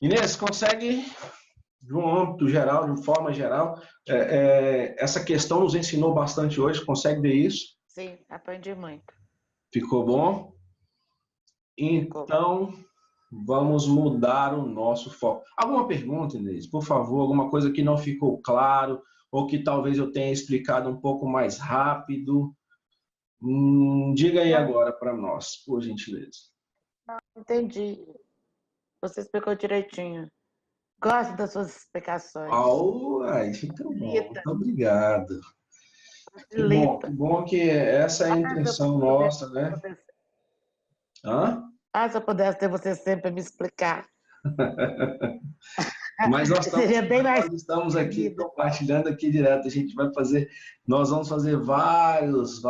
S1: Inês, consegue, de um âmbito geral, de uma forma geral, essa questão nos ensinou bastante hoje, consegue ver isso?
S3: Sim, aprendi muito.
S1: Ficou bom? Então, vamos mudar o nosso foco. Alguma pergunta, Inês? Por favor, alguma coisa que não ficou claro, ou que talvez eu tenha explicado um pouco mais rápido? Diga aí agora para nós, por gentileza.
S3: Entendi. Você explicou direitinho. Gosto das suas explicações.
S1: Ai, fica bom. Muito obrigado. Que
S3: Facilita.
S1: bom que essa é a intenção nossa, né? Hã?
S3: Se eu pudesse ter você sempre me explicar.
S1: Mas
S3: seria bem mais...
S1: nós estamos aqui compartilhando aqui direto. Nós vamos fazer vários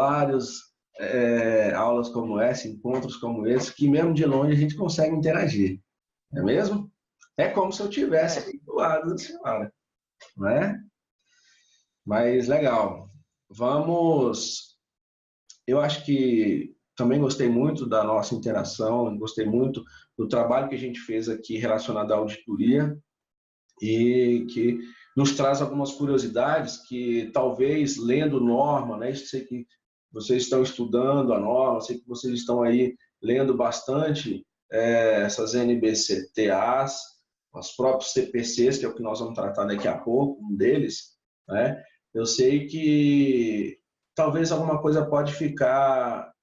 S1: aulas como essa, encontros como esse, que mesmo de longe a gente consegue interagir. Não é mesmo? É como se eu estivesse aqui do lado da senhora, não é? Mas legal. Eu acho que também gostei muito da nossa interação, gostei muito do trabalho que a gente fez aqui relacionado à auditoria e que nos traz algumas curiosidades que talvez lendo norma, né? Eu sei que vocês estão estudando a norma, sei que vocês estão aí lendo bastante essas NBCTAs, os próprios CPCs, que é o que nós vamos tratar daqui a pouco, um deles, né? Eu sei que talvez alguma coisa pode ficar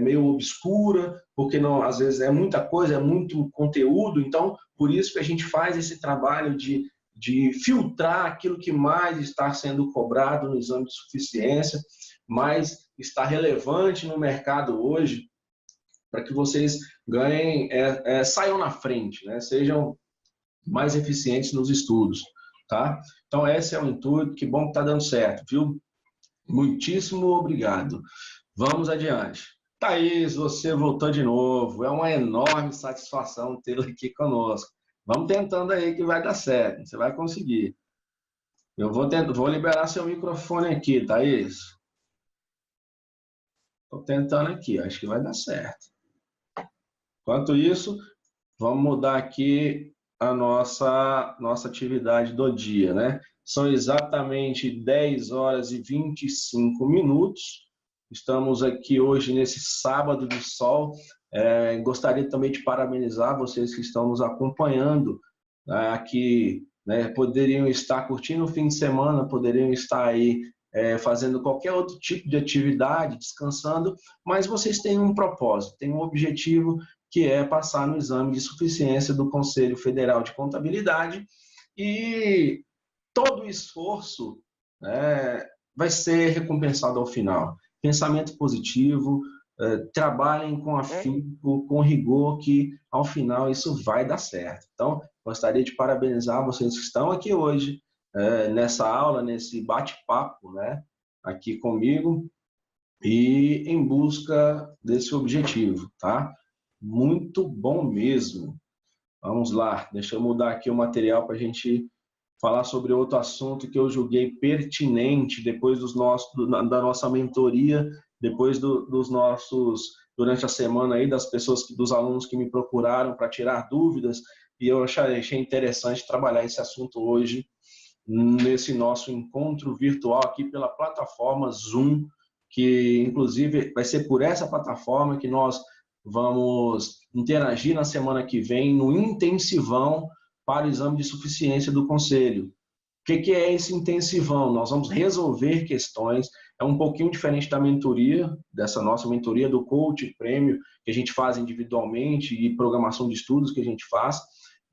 S1: meio obscura, porque não, às vezes é muita coisa, é muito conteúdo, então por isso que a gente faz esse trabalho de filtrar aquilo que mais está sendo cobrado no exame de suficiência, mais está relevante no mercado hoje, para que vocês ganhem, saiam na frente, né? Sejam mais eficientes nos estudos, tá? Então esse é o intuito, que bom que está dando certo, viu? Muitíssimo obrigado. Vamos adiante. Thaís, você voltou de novo. É uma enorme satisfação tê-la aqui conosco. Vamos tentando aí que vai dar certo. Você vai conseguir. Eu vou liberar seu microfone aqui, Thaís. Estou tentando aqui, acho que vai dar certo. Enquanto isso, vamos mudar aqui a nossa atividade do dia, né? São exatamente 10 horas e 25 minutos. Estamos aqui hoje nesse sábado de sol. Gostaria também de parabenizar vocês que estão nos acompanhando aqui, né? Poderiam estar curtindo o fim de semana, poderiam estar aí fazendo qualquer outro tipo de atividade, descansando, mas vocês têm um propósito, têm um objetivo, que é passar no exame de suficiência do Conselho Federal de Contabilidade, e todo o esforço vai ser recompensado ao final. Pensamento positivo, trabalhem com afinco, com rigor, que ao final isso vai dar certo. Então, gostaria de parabenizar vocês que estão aqui hoje, nessa aula, nesse bate-papo, né, aqui comigo, e em busca desse objetivo, tá? Muito bom mesmo. Vamos lá, deixa eu mudar aqui o material para a gente falar sobre outro assunto que eu julguei pertinente depois da nossa mentoria, depois durante a semana aí, dos alunos que me procuraram para tirar dúvidas, e eu achei interessante trabalhar esse assunto hoje nesse nosso encontro virtual aqui pela plataforma Zoom, que inclusive vai ser por essa plataforma que nós vamos interagir na semana que vem no intensivão para o exame de suficiência do Conselho. O que é esse intensivão? Nós vamos resolver questões, é um pouquinho diferente da mentoria, dessa nossa mentoria do coach prêmio, que a gente faz individualmente, e programação de estudos que a gente faz,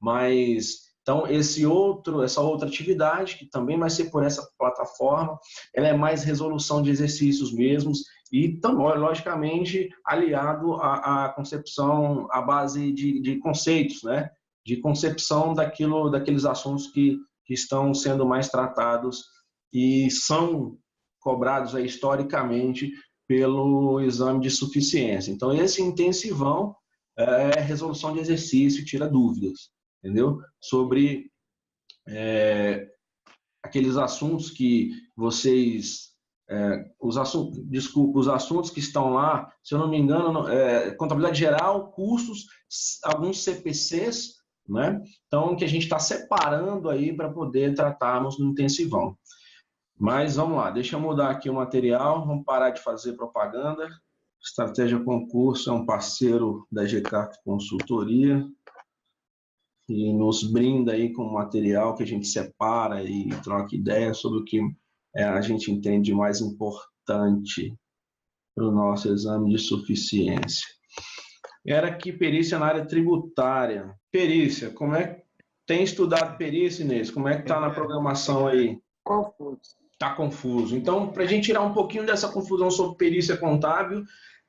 S1: mas então essa outra atividade, que também vai ser por essa plataforma, ela é mais resolução de exercícios mesmos, e logicamente aliado à concepção, à base de conceitos, né? De concepção daqueles assuntos que estão sendo mais tratados e são cobrados aí, historicamente, pelo exame de suficiência. Então, esse intensivão é resolução de exercício, tira dúvidas, entendeu? Sobre aqueles assuntos que vocês os assuntos que estão lá, se eu não me engano, contabilidade geral, custos, alguns CPCs, né? Então, que a gente está separando aí para poder tratarmos no intensivão. Mas vamos lá, deixa eu mudar aqui o material, vamos parar de fazer propaganda. Estratégia Concurso é um parceiro da GCAC Consultoria e nos brinda aí com material que a gente separa e troca ideias sobre o que a gente entende mais importante para o nosso exame de suficiência. Era aqui perícia na área tributária. Perícia, como é que tem estudado perícia, Inês? Como é que está na programação aí?
S3: Confuso.
S1: Está confuso. Então, para a gente tirar um pouquinho dessa confusão sobre perícia contábil,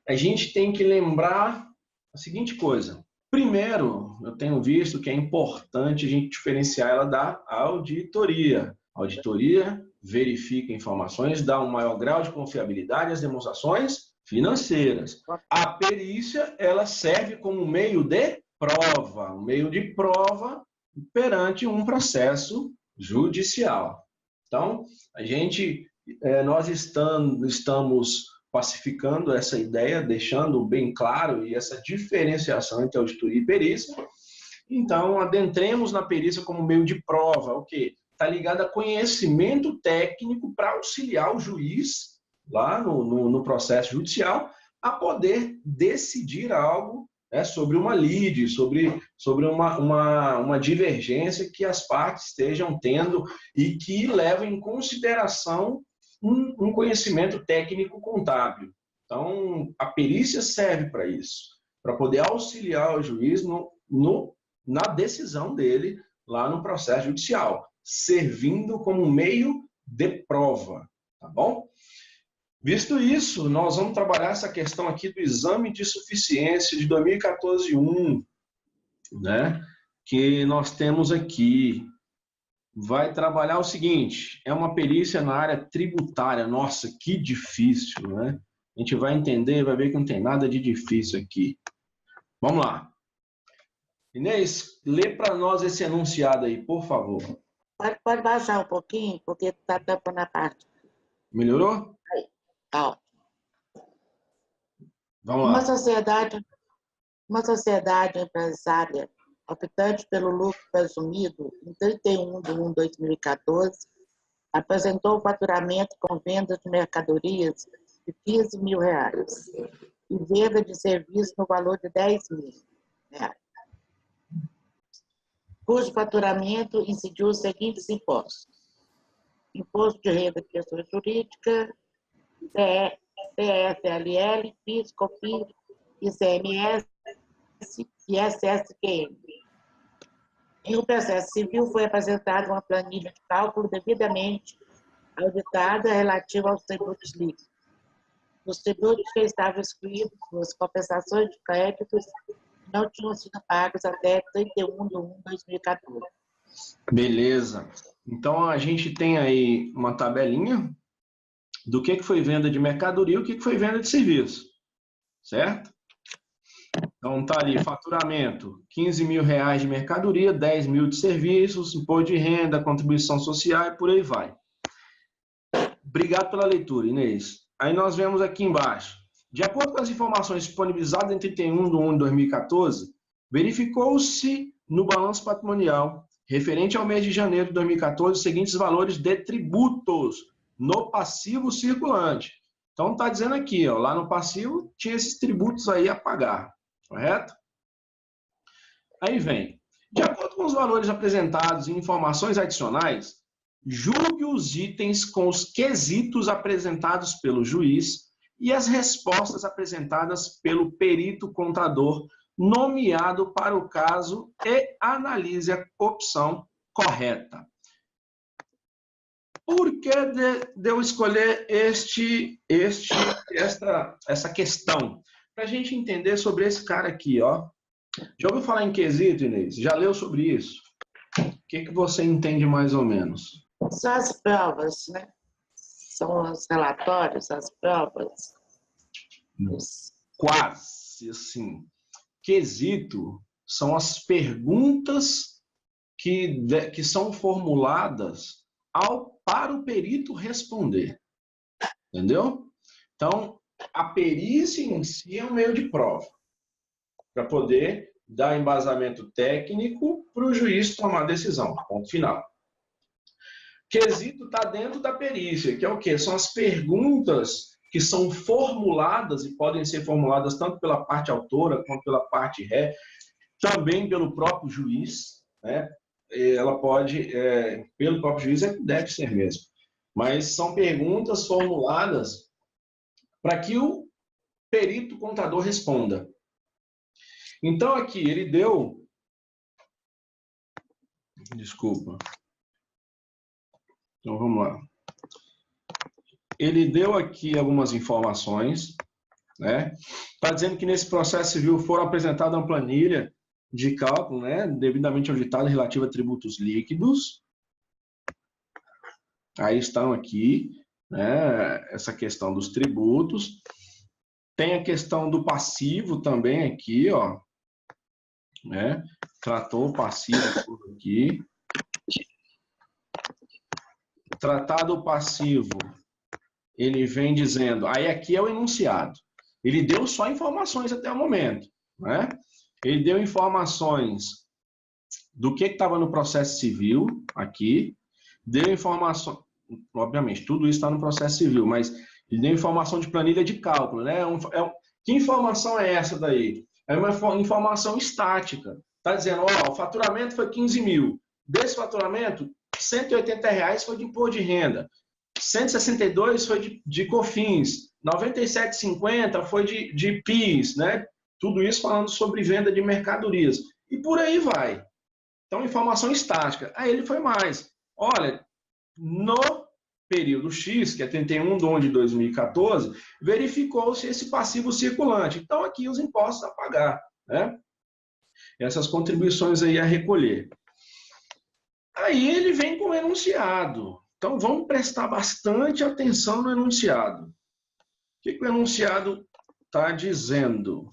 S1: a gente tem que lembrar a seguinte coisa. Primeiro, eu tenho visto que é importante a gente diferenciar ela da auditoria. A auditoria verifica informações, dá um maior grau de confiabilidade às demonstrações financeiras. A perícia, ela serve como meio de prova perante um processo judicial. Então, nós estamos pacificando essa ideia, deixando bem claro e essa diferenciação entre auditoria e perícia. Então, adentremos na perícia como meio de prova, o quê? Está ligado a conhecimento técnico para auxiliar o juiz lá no processo judicial a poder decidir algo, né, sobre uma lide, sobre uma divergência que as partes estejam tendo e que leva em consideração um conhecimento técnico contábil. Então, a perícia serve para isso, para poder auxiliar o juiz na decisão dele lá no processo judicial, servindo como meio de prova, tá bom? Visto isso, nós vamos trabalhar essa questão aqui do exame de suficiência de 2014-1, né? Que nós temos aqui. Vai trabalhar o seguinte, é uma perícia na área tributária. Nossa, que difícil, né? A gente vai entender, vai ver que não tem nada de difícil aqui. Vamos lá. Inês, lê para nós esse enunciado aí, por favor.
S3: Pode baixar um pouquinho, porque está tampando a parte.
S1: Melhorou?
S3: Aí, ó.
S1: Vamos lá.
S3: Uma sociedade empresária optante pelo lucro presumido, em 31/1/2014, apresentou o faturamento com venda de mercadorias de R$15 mil e venda de serviços no valor de R$10 mil, cujo faturamento incidiu os seguintes impostos: imposto de renda de pessoa jurídica, PSLL, PIS, COFINS, ICMS e SSQM. Em um processo civil, foi apresentada uma planilha de cálculo devidamente auditada relativa aos tributos líquidos. Os tributos que estavam excluídos, as compensações de créditos, não tinham sido pagos até 31/1/2014.
S1: Beleza. Então, a gente tem aí uma tabelinha do que foi venda de mercadoria e o que foi venda de serviço, certo? Então, está ali, faturamento, R$15 mil de mercadoria, 10 mil de serviços, imposto de renda, contribuição social e por aí vai. Obrigado pela leitura, Inês. Aí nós vemos aqui embaixo. De acordo com as informações disponibilizadas em 31/1/2014, verificou-se no balanço patrimonial, referente ao mês de janeiro de 2014, os seguintes valores de tributos no passivo circulante. Então, está dizendo aqui, ó, lá no passivo, tinha esses tributos aí a pagar. Correto? Aí vem. De acordo com os valores apresentados e informações adicionais, julgue os itens com os quesitos apresentados pelo juiz e as respostas apresentadas pelo perito contador nomeado para o caso e analise a opção correta. Por que de eu escolher essa questão? Para a gente entender sobre esse cara aqui, ó. Já ouviu falar em quesito, Inês? Já leu sobre isso? O que você entende mais ou menos?
S3: São as provas, né? São os relatórios, as provas.
S1: Quase, assim. Quesito são as perguntas que são formuladas para o perito responder. Entendeu? Então, a perícia em si é um meio de prova, para poder dar embasamento técnico para o juiz tomar a decisão, ponto final. Quesito está dentro da perícia, que é o quê? São as perguntas que são formuladas e podem ser formuladas tanto pela parte autora quanto pela parte ré, também pelo próprio juiz, né? Ela pode, pelo próprio juiz, deve ser mesmo. Mas são perguntas formuladas para que o perito contador responda. Então, aqui, ele deu... Desculpa. Então, vamos lá. Ele deu aqui algumas informações, né? Está dizendo que nesse processo civil foram apresentadas uma planilha de cálculo, né, devidamente auditada relativa a tributos líquidos. Aí estão aqui, né, essa questão dos tributos. Tem a questão do passivo também aqui, ó, né? Tratou o passivo aqui. Tratado passivo, ele vem dizendo, aí aqui é o enunciado. Ele deu só informações até o momento, né? Ele deu informações do que estava no processo civil aqui, deu informação, obviamente, tudo isso está no processo civil, mas ele deu informação de planilha de cálculo, né? Que informação é essa daí? É uma informação estática. Está dizendo, ó, o faturamento foi 15 mil. Desse faturamento, R$180 foi de imposto de renda, 162 foi de COFINS, 97,50 foi de PIS, né? Tudo isso falando sobre venda de mercadorias. E por aí vai. Então, informação estática. Aí ele foi mais. Olha, no período X, que é 31/1/2014, verificou-se esse passivo circulante. Então, aqui os impostos a pagar, né? Essas contribuições aí a recolher. Aí ele vem com o enunciado. Então, vamos prestar bastante atenção no enunciado. O que o enunciado está dizendo?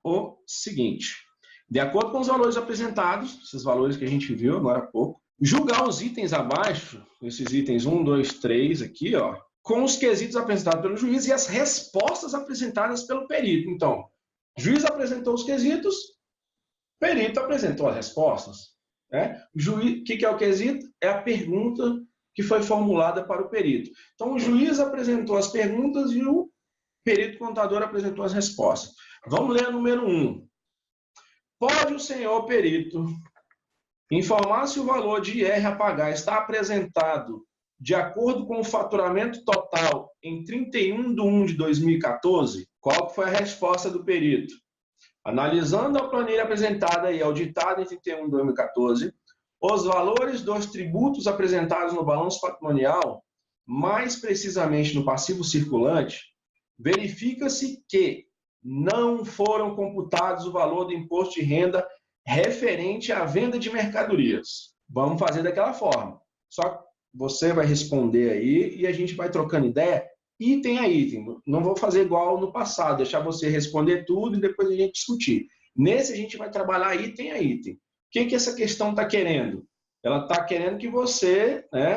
S1: O seguinte: de acordo com os valores apresentados, esses valores que a gente viu agora há pouco, julgar os itens abaixo, esses itens 1, 2, 3 aqui, ó, com os quesitos apresentados pelo juiz e as respostas apresentadas pelo perito. Então, o juiz apresentou os quesitos, o perito apresentou as respostas. Né? O que é o quesito? É a pergunta que foi formulada para o perito. Então, o juiz apresentou as perguntas e o perito contador apresentou as respostas. Vamos ler a número 1. Pode o senhor perito informar se o valor de IR a pagar está apresentado de acordo com o faturamento total em 31/1/2014? Qual foi a resposta do perito? Analisando a planilha apresentada e auditada em 31/2014, os valores dos tributos apresentados no balanço patrimonial, mais precisamente no passivo circulante, verifica-se que não foram computados o valor do imposto de renda referente à venda de mercadorias. Vamos fazer daquela forma. Só que você vai responder aí e a gente vai trocando ideia, item a item. Não vou fazer igual no passado, deixar você responder tudo e depois a gente discutir. Nesse a gente vai trabalhar item a item. O que essa questão está querendo? Ela está querendo que você, né,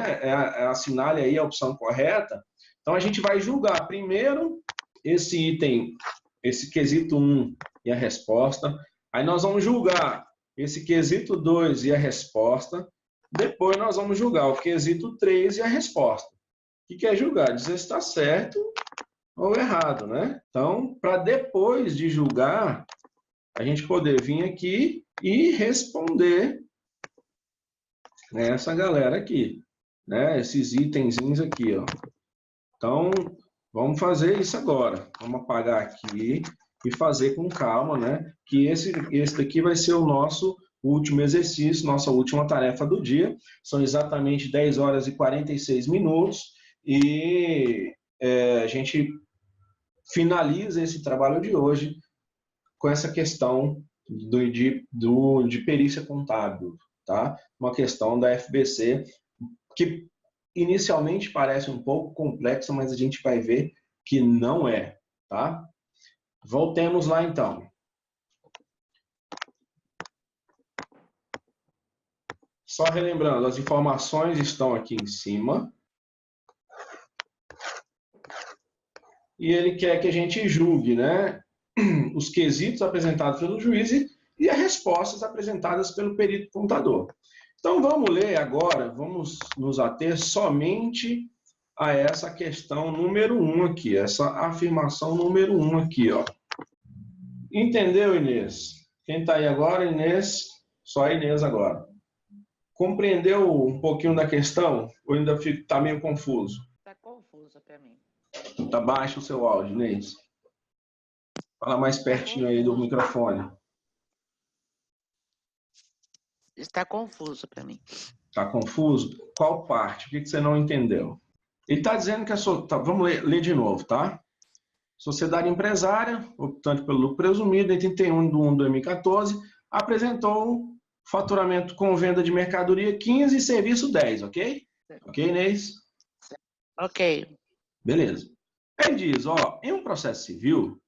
S1: assinale aí a opção correta. Então a gente vai julgar primeiro esse item, esse quesito 1 e a resposta. Aí nós vamos julgar esse quesito 2 e a resposta. Depois nós vamos julgar o quesito 3 e a resposta. O que é julgar? Dizer se está certo ou errado, né? Então, para depois de julgar, a gente poder vir aqui e responder essa galera aqui, né? Esses itenzinhos aqui, ó. Então, vamos fazer isso agora. Vamos apagar aqui e fazer com calma, né? Que esse daqui vai ser o nosso último exercício, nossa última tarefa do dia. São exatamente 10 horas e 46 minutos e a gente finaliza esse trabalho de hoje com essa questão de perícia contábil, tá? Uma questão da FBC que inicialmente parece um pouco complexa, mas a gente vai ver que não é, tá? Voltemos lá, então. Só relembrando, as informações estão aqui em cima. e ele quer que a gente julgue, né, os quesitos apresentados pelo juiz e as respostas apresentadas pelo perito contador. Então, vamos ler agora, vamos nos ater somente a essa questão número 1 aqui, essa afirmação número 1 aqui, ó. Entendeu, Inês? Quem está aí agora, Inês? Só a Inês agora. Compreendeu um pouquinho da questão? Ou ainda está meio confuso?
S3: Está confuso para mim.
S1: Tá baixo o seu áudio, Inês. Fala mais pertinho aí do microfone.
S3: Está confuso para mim.
S1: Está confuso? Qual parte? O que você não entendeu? Ele está dizendo que vamos ler de novo, tá? Sociedade empresária, optante pelo lucro presumido, em 31 de 1 de 2014, apresentou faturamento com venda de mercadoria 15 e serviço 10, ok? Ok, Inês?
S3: Ok.
S1: Beleza. Ele diz, ó, em um processo civil,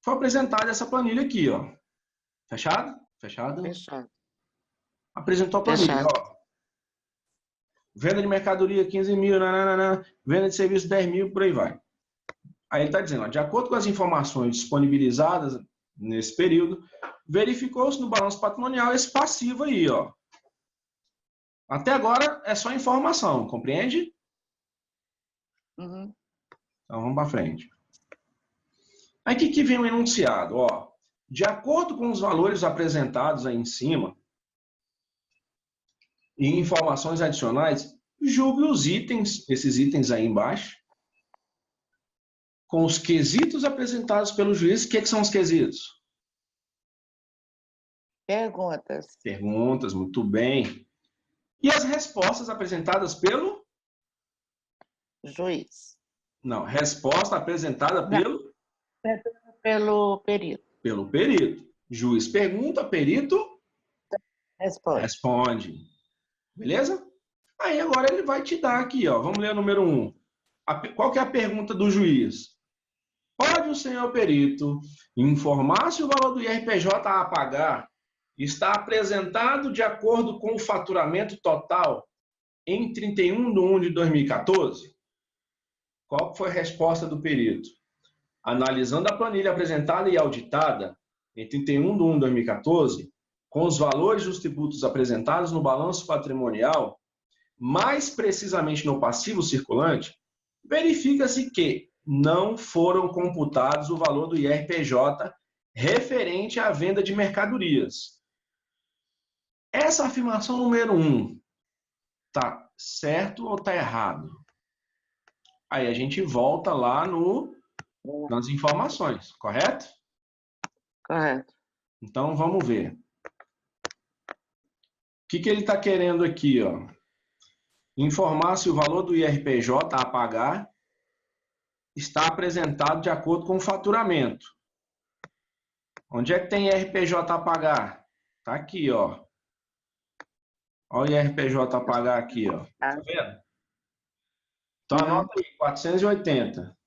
S1: foi apresentada essa planilha aqui, ó. Fechado? Fechado?
S3: Fechado.
S1: Apresentou a planilha,
S3: Fechado.
S1: ó. Venda de mercadoria 15 mil, nananana, venda de serviço 10 mil, por aí vai. Aí ele está dizendo, ó, de acordo com as informações disponibilizadas nesse período, verificou-se no balanço patrimonial esse passivo aí, ó. Até agora é só informação, compreende?
S3: Uhum.
S1: Então vamos para frente. Aí o que vem o enunciado? Ó, de acordo com os valores apresentados aí em cima e informações adicionais, julgue os itens, esses itens aí embaixo, com os quesitos apresentados pelo juiz. O que são os quesitos?
S3: Perguntas.
S1: Perguntas, muito bem. E as respostas apresentadas pelo?
S3: Juiz.
S1: Não, resposta apresentada pelo?
S3: Pelo perito.
S1: Pelo perito. Juiz pergunta, perito?
S3: Responde.
S1: Responde. Beleza? Aí agora ele vai te dar aqui, ó. Vamos ler o número 1. Qual que é a pergunta do juiz? Pode o senhor perito informar se o valor do IRPJ a pagar está apresentado de acordo com o faturamento total em 31 de 1 de 2014? Qual foi a resposta do perito? Analisando a planilha apresentada e auditada em 31 de 1 de 2014, com os valores dos tributos apresentados no balanço patrimonial, mais precisamente no passivo circulante, verifica-se que não foram computados o valor do IRPJ referente à venda de mercadorias. Essa afirmação número 1 está certo ou está errado? Aí a gente volta lá nas informações, correto?
S3: Correto.
S1: Então vamos ver. O que ele está querendo aqui, ó? Informar se o valor do IRPJ a pagar está apresentado de acordo com o faturamento. Onde é que tem IRPJ a pagar? Está aqui, ó. Olha o IRPJ a pagar aqui, ó. Tá vendo? Então anota aí, 480.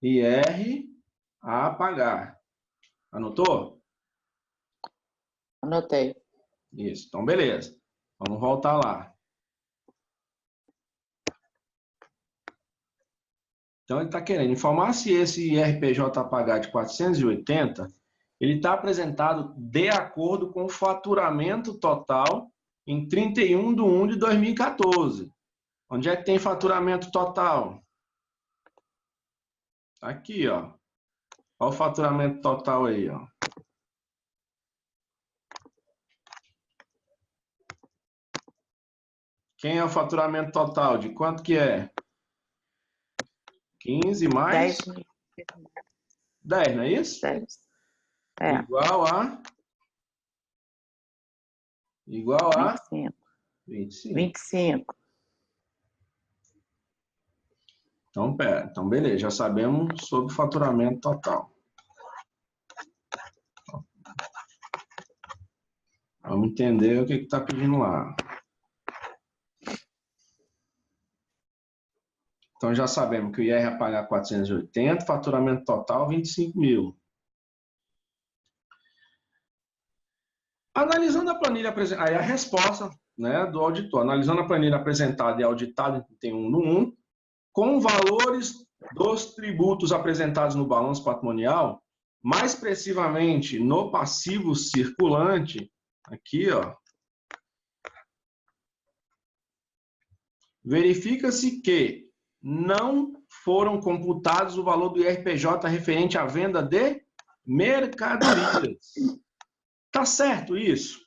S1: IR a pagar. Anotou?
S3: Anotei.
S1: Isso, então beleza. Vamos voltar lá. Então ele está querendo informar se esse IRPJ a pagar de 480, ele está apresentado de acordo com o faturamento total em 31 de 1 de 2014. Onde é que tem faturamento total? Aqui, ó. Olha o faturamento total aí, ó. Quem é o faturamento total? De quanto que é? 15 mais 10, não é isso?
S3: 10. É.
S1: Igual a
S3: 25.
S1: 25. Então, pera. Então, beleza. Já sabemos sobre o faturamento total. Vamos entender o que está pedindo lá. Então, já sabemos que o IR a pagar 480, faturamento total 25 mil. Analisando a planilha apresentada, aí a resposta, né, do auditor. Analisando a planilha apresentada e auditada em 31 de 1, com valores dos tributos apresentados no balanço patrimonial, mais expressivamente no passivo circulante, aqui, ó, verifica-se que não foram computados o valor do IRPJ referente à venda de mercadorias. Tá certo isso?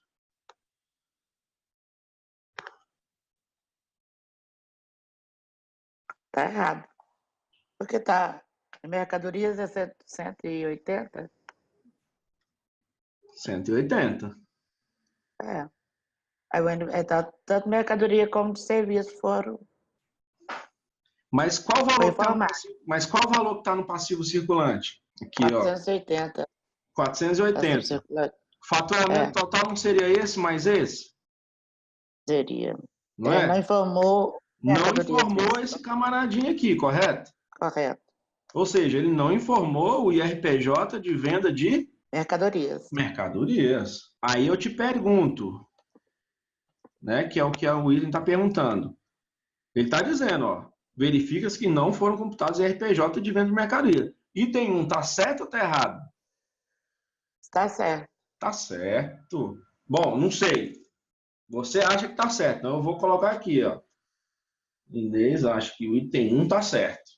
S3: Tá errado. Porque tá, mercadorias é 180?
S1: 180.
S3: É. Aí, tanto mercadoria como de serviço foram.
S1: Mas qual valor
S3: Foi
S1: que tá no
S3: informado.
S1: passivo, mas qual valor que está no passivo circulante? Aqui, ó.
S3: 480.
S1: 480.
S3: Circulante.
S1: Faturamento total não seria esse mais esse?
S3: Seria.
S1: Não é?
S3: Não informou
S1: Não
S3: mercadoria
S1: informou esse camaradinho aqui, correto?
S3: correto.
S1: Ou seja, ele não informou o IRPJ de venda de
S3: Mercadorias.
S1: mercadorias. Aí eu te pergunto, né, que é o que o William está perguntando. Ele está dizendo, ó, verifica-se que não foram computados IRPJ de venda de mercadoria. Item 1, tá certo ou tá errado?
S3: Está certo.
S1: Tá certo. Bom, não sei. Você acha que tá certo, então eu vou colocar aqui, ó. Inês acha que o item 1 tá certo.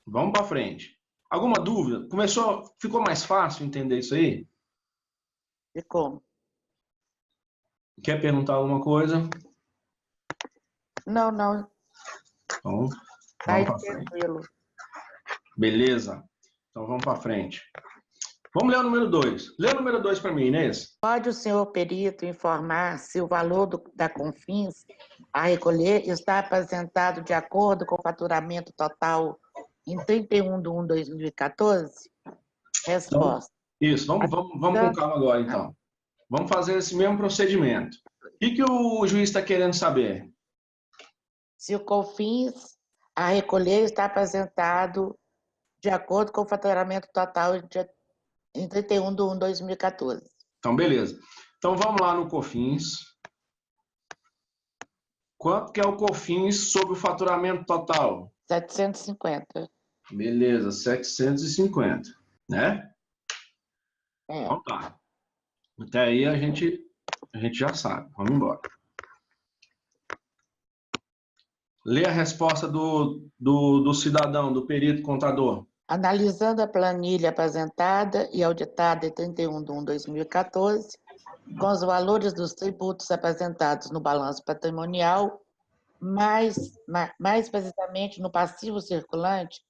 S1: Vamos para frente. Alguma dúvida? Ficou mais fácil entender isso aí?
S3: Ficou.
S1: Quer perguntar alguma coisa?
S3: Não.
S1: Então,
S3: Tá
S1: vamos
S3: aí
S1: para frente.
S3: tranquilo.
S1: Beleza. Então, vamos para frente. Vamos ler o número 2. Lê o número 2 para mim, Inês.
S3: Pode o senhor perito informar se o valor da Confins a recolher está apresentado de acordo com o faturamento total em 31/1/2014? Resposta.
S1: Então, isso, vamos com calma agora, então. Vamos fazer esse mesmo procedimento. O que o juiz está querendo saber?
S3: Se o Confins a recolher está apresentado de acordo com o faturamento total em 31/1/2014.
S1: Então, beleza. Então, vamos lá no COFINS. Quanto que é o COFINS sobre o faturamento total?
S3: 750.
S1: Beleza, 750, né? Então tá. Até aí a gente já sabe. Vamos embora. Lê a resposta do cidadão, do perito contador.
S3: Analisando a planilha apresentada e auditada em 31/1/2014, com os valores dos tributos apresentados no balanço patrimonial, mais precisamente no passivo circulante,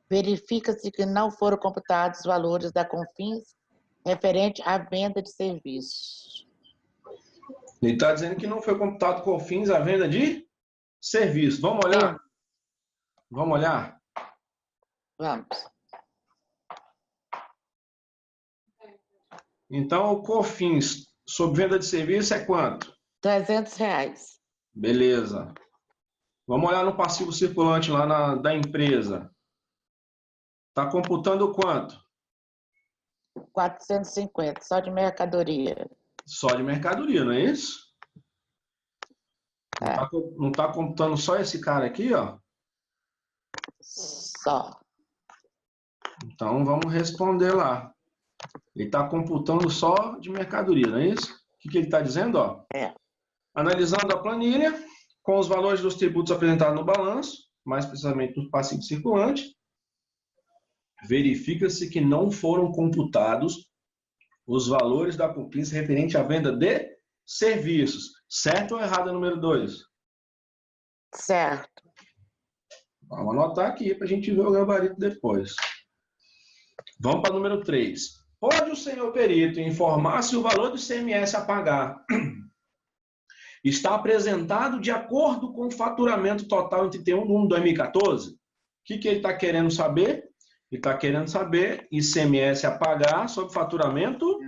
S3: verifica-se que não foram computados os valores da Confins referente à venda de serviços.
S1: Ele está dizendo que não foi computado COFINS a venda de serviço. Vamos olhar? Vamos olhar?
S3: Vamos.
S1: Então, o COFINS sobre venda de serviço é quanto?
S3: R$300.
S1: Beleza. Vamos olhar no passivo circulante lá da empresa. Está computando quanto?
S3: 450, só de mercadoria.
S1: Só de mercadoria, não é isso? Não está computando só esse cara aqui, ó?
S3: Só.
S1: Então, vamos responder lá. Ele está computando só de mercadoria, não é isso? O que ele está dizendo? Ó? Analisando a planilha, com os valores dos tributos apresentados no balanço, mais precisamente no passivo circulante, verifica-se que não foram computados os valores da Confins referente à venda de serviços. Certo ou errado, número 2?
S3: Certo.
S1: Vamos anotar aqui para a gente ver o gabarito depois. Vamos para o número 3. Pode o senhor perito informar se o valor do ICMS a pagar está apresentado de acordo com o faturamento total em 31/1/2014? O que ele está querendo saber? Ele está querendo saber ICMS a pagar sobre faturamento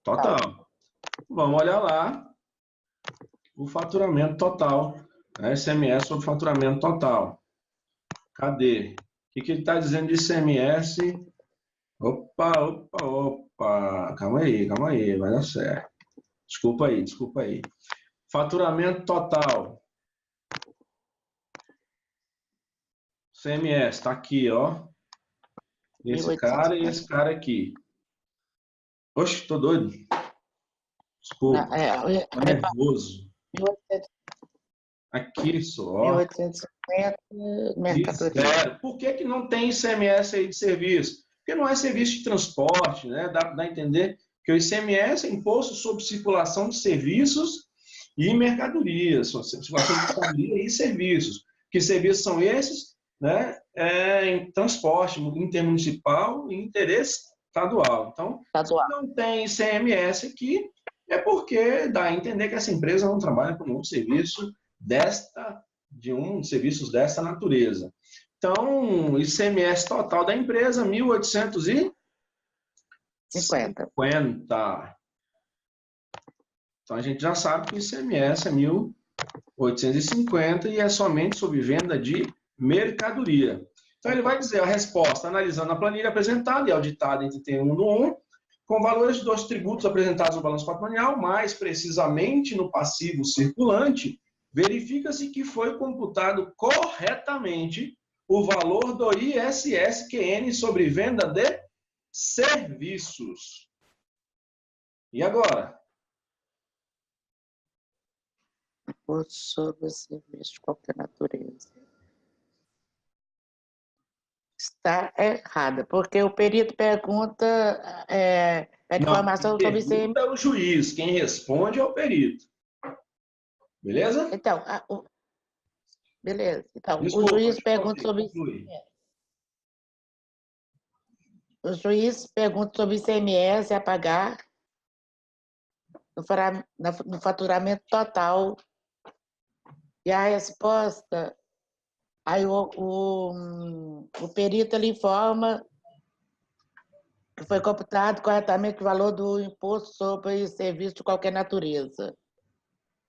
S1: total. Vamos olhar lá o faturamento total. ICMS sobre faturamento total. Cadê? O que ele está dizendo de ICMS? Opa. Calma aí, vai dar certo. Desculpa aí. Faturamento total. CMS, está aqui, ó. Esse cara e esse cara aqui. Oxe, tô doido. Desculpa. Tô nervoso.
S3: 1800,
S1: Aqui só.
S3: 1850, mercadoria.
S1: Zero. Por que não tem ICMS aí de serviço? Porque não é serviço de transporte, né? Dá a entender que o ICMS é imposto sobre circulação de serviços e mercadorias, circulação de mercadoria e serviços. Que serviços são esses? Né? Em transporte intermunicipal e interesse estadual. Então, se não tem ICMS aqui, é porque dá a entender que essa empresa não trabalha com nenhum serviço de serviços dessa natureza. Então, ICMS total da empresa, 1.850. Então, a gente já sabe que o ICMS é 1.850 e é somente sobre venda de mercadoria. Então, ele vai dizer a resposta, analisando a planilha apresentada e auditada entre T1 do 1, com valores dos tributos apresentados no balanço patrimonial, mais precisamente no passivo circulante, verifica-se que foi computado corretamente o valor do ISSQN sobre venda de serviços. E agora?
S3: Imposto sobre serviços de qualquer natureza. Está errada, porque o perito pergunta pede informação sobre ICMS.
S1: É o juiz, quem responde é o perito. Beleza?
S3: Então, beleza. Então,
S1: Desculpa,
S3: o juiz pergunta sobre o juiz pergunta sobre ICMS a pagar no faturamento total. E a resposta, aí o perito ele informa que foi computado corretamente o valor do imposto sobre serviço de qualquer natureza.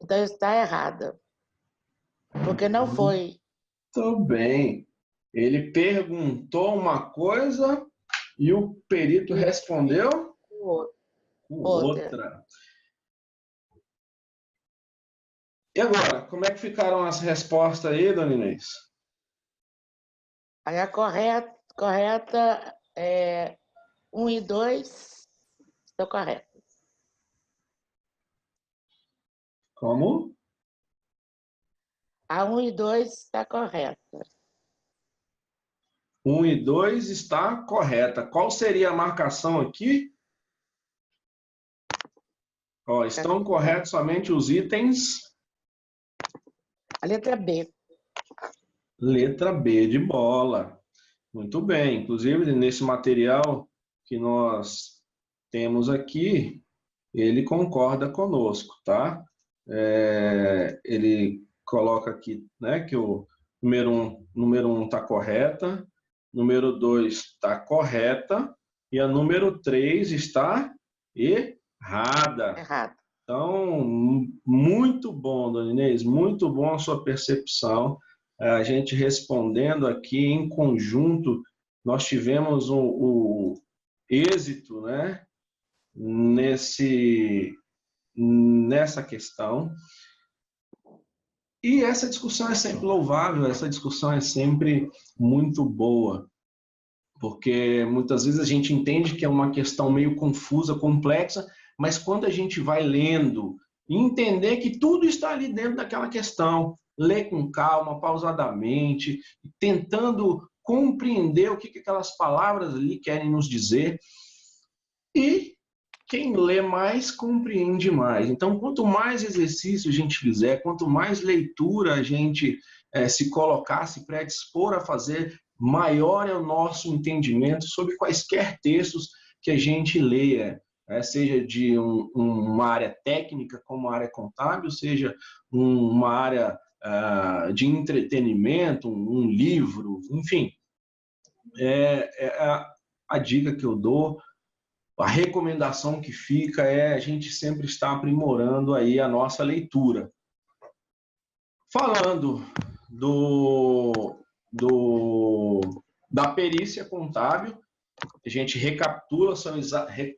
S3: Então, está errada. Porque não foi.
S1: Muito bem. Ele perguntou uma coisa e o perito respondeu outra. E agora, como é que ficaram as respostas aí, dona Inês?
S3: Aí a correta é 1 e 2 estão corretas.
S1: Como?
S3: A 1 e 2 está correta.
S1: 1 e 2 está correta. Qual seria a marcação aqui? Ó, estão corretos somente os itens.
S3: A letra B.
S1: Letra B de bola. Muito bem. Inclusive, nesse material que nós temos aqui, ele concorda conosco, tá? Ele coloca aqui, né, que o número 1 está correta, número 2 está correta e a número 3 está errada. Então, muito bom, dona Inês, muito bom a sua percepção. A gente respondendo aqui em conjunto, nós tivemos o êxito, né, nessa questão. E essa discussão é sempre louvável, essa discussão é sempre muito boa, porque muitas vezes a gente entende que é uma questão meio confusa, complexa, mas quando a gente vai lendo e entender que tudo está ali dentro daquela questão, ler com calma, pausadamente, tentando compreender o que aquelas palavras ali querem nos dizer, e quem lê mais, compreende mais. Então, quanto mais exercício a gente fizer, quanto mais leitura a gente se colocar, se predispor a fazer, maior é o nosso entendimento sobre quaisquer textos que a gente leia, seja de uma área técnica, como a área contábil, seja uma área de entretenimento, um livro, enfim. A dica que eu dou, a recomendação que fica é a gente sempre estar aprimorando aí a nossa leitura. Falando da perícia contábil, a gente recapitula,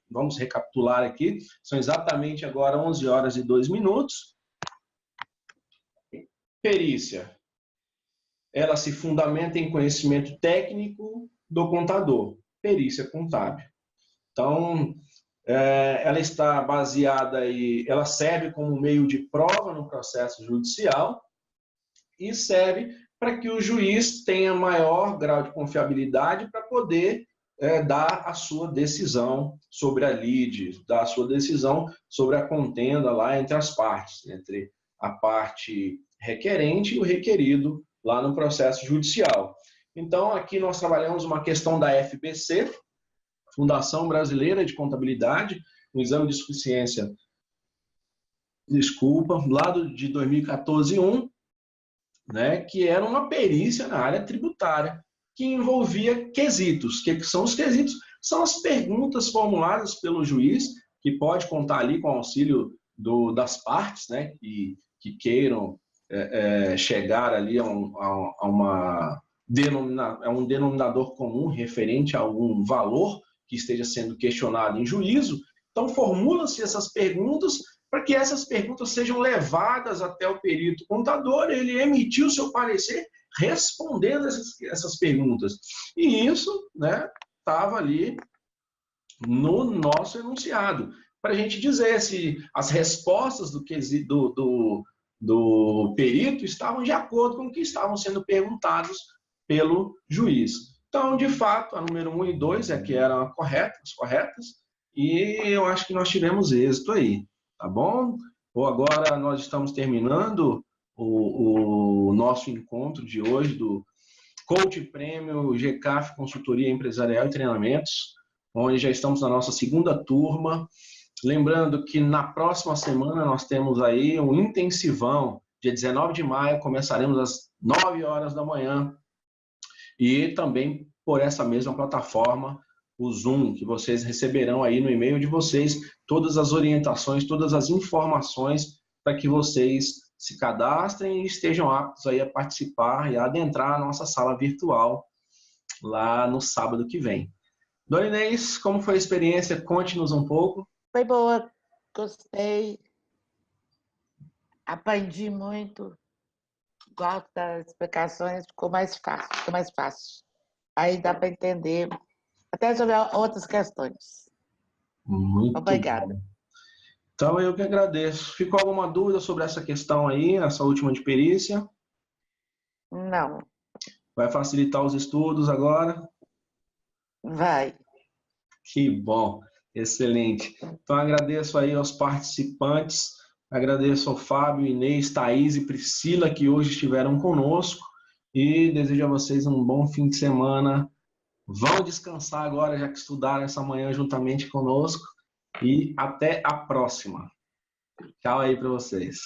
S1: vamos recapitular aqui, são exatamente agora 11 horas e 2 minutos. Perícia. ela se fundamenta em conhecimento técnico do contador, perícia contábil. Então, ela está baseada e ela serve como meio de prova no processo judicial e serve para que o juiz tenha maior grau de confiabilidade para poder dar a sua decisão sobre a lide, dar a sua decisão sobre a contenda lá entre as partes, entre a parte requerente e o requerido lá no processo judicial. Então, aqui nós trabalhamos uma questão da FBC, Fundação Brasileira de Contabilidade, um exame de suficiência, lá de 2014-1, né, que era uma perícia na área tributária, que envolvia quesitos. O que são os quesitos? São as perguntas formuladas pelo juiz, que pode contar ali com o auxílio das partes, né, que queiram chegar ali a um denominador comum referente a algum valor que esteja sendo questionado em juízo. Então, formulam-se essas perguntas para que essas perguntas sejam levadas até o perito contador, ele emitiu o seu parecer respondendo essas perguntas. E isso, né, estava ali no nosso enunciado, para a gente dizer se as respostas do perito estavam de acordo com o que estavam sendo perguntados pelo juiz. Então, de fato, a número 1 e 2 é que eram corretas, e eu acho que nós tivemos êxito aí, tá bom? Agora nós estamos terminando o nosso encontro de hoje do Coach Prêmio GCAF Consultoria Empresarial e Treinamentos, onde já estamos na nossa segunda turma. Lembrando que na próxima semana nós temos aí um intensivão, dia 19 de maio, começaremos às 9 horas da manhã, e também por essa mesma plataforma, o Zoom, que vocês receberão aí no e-mail de vocês, todas as orientações, todas as informações para que vocês se cadastrem e estejam aptos aí a participar e a adentrar a nossa sala virtual lá no sábado que vem. Dona Inês, como foi a experiência? Conte-nos um pouco.
S3: Foi boa, gostei, aprendi muito, gosto das explicações, ficou mais fácil. Aí dá para entender, até sobre outras questões.
S1: Muito
S3: Obrigada.
S1: bom. Então, eu que agradeço. Ficou alguma dúvida sobre essa questão aí, essa última de perícia?
S3: Não.
S1: Vai facilitar os estudos agora?
S3: Vai.
S1: Que bom, excelente. Então, agradeço aí aos participantes, agradeço ao Fábio, Inês, Thaís e Priscila, que hoje estiveram conosco, e desejo a vocês um bom fim de semana. Vão descansar agora, já que estudaram essa manhã juntamente conosco, e até a próxima. Tchau aí para vocês.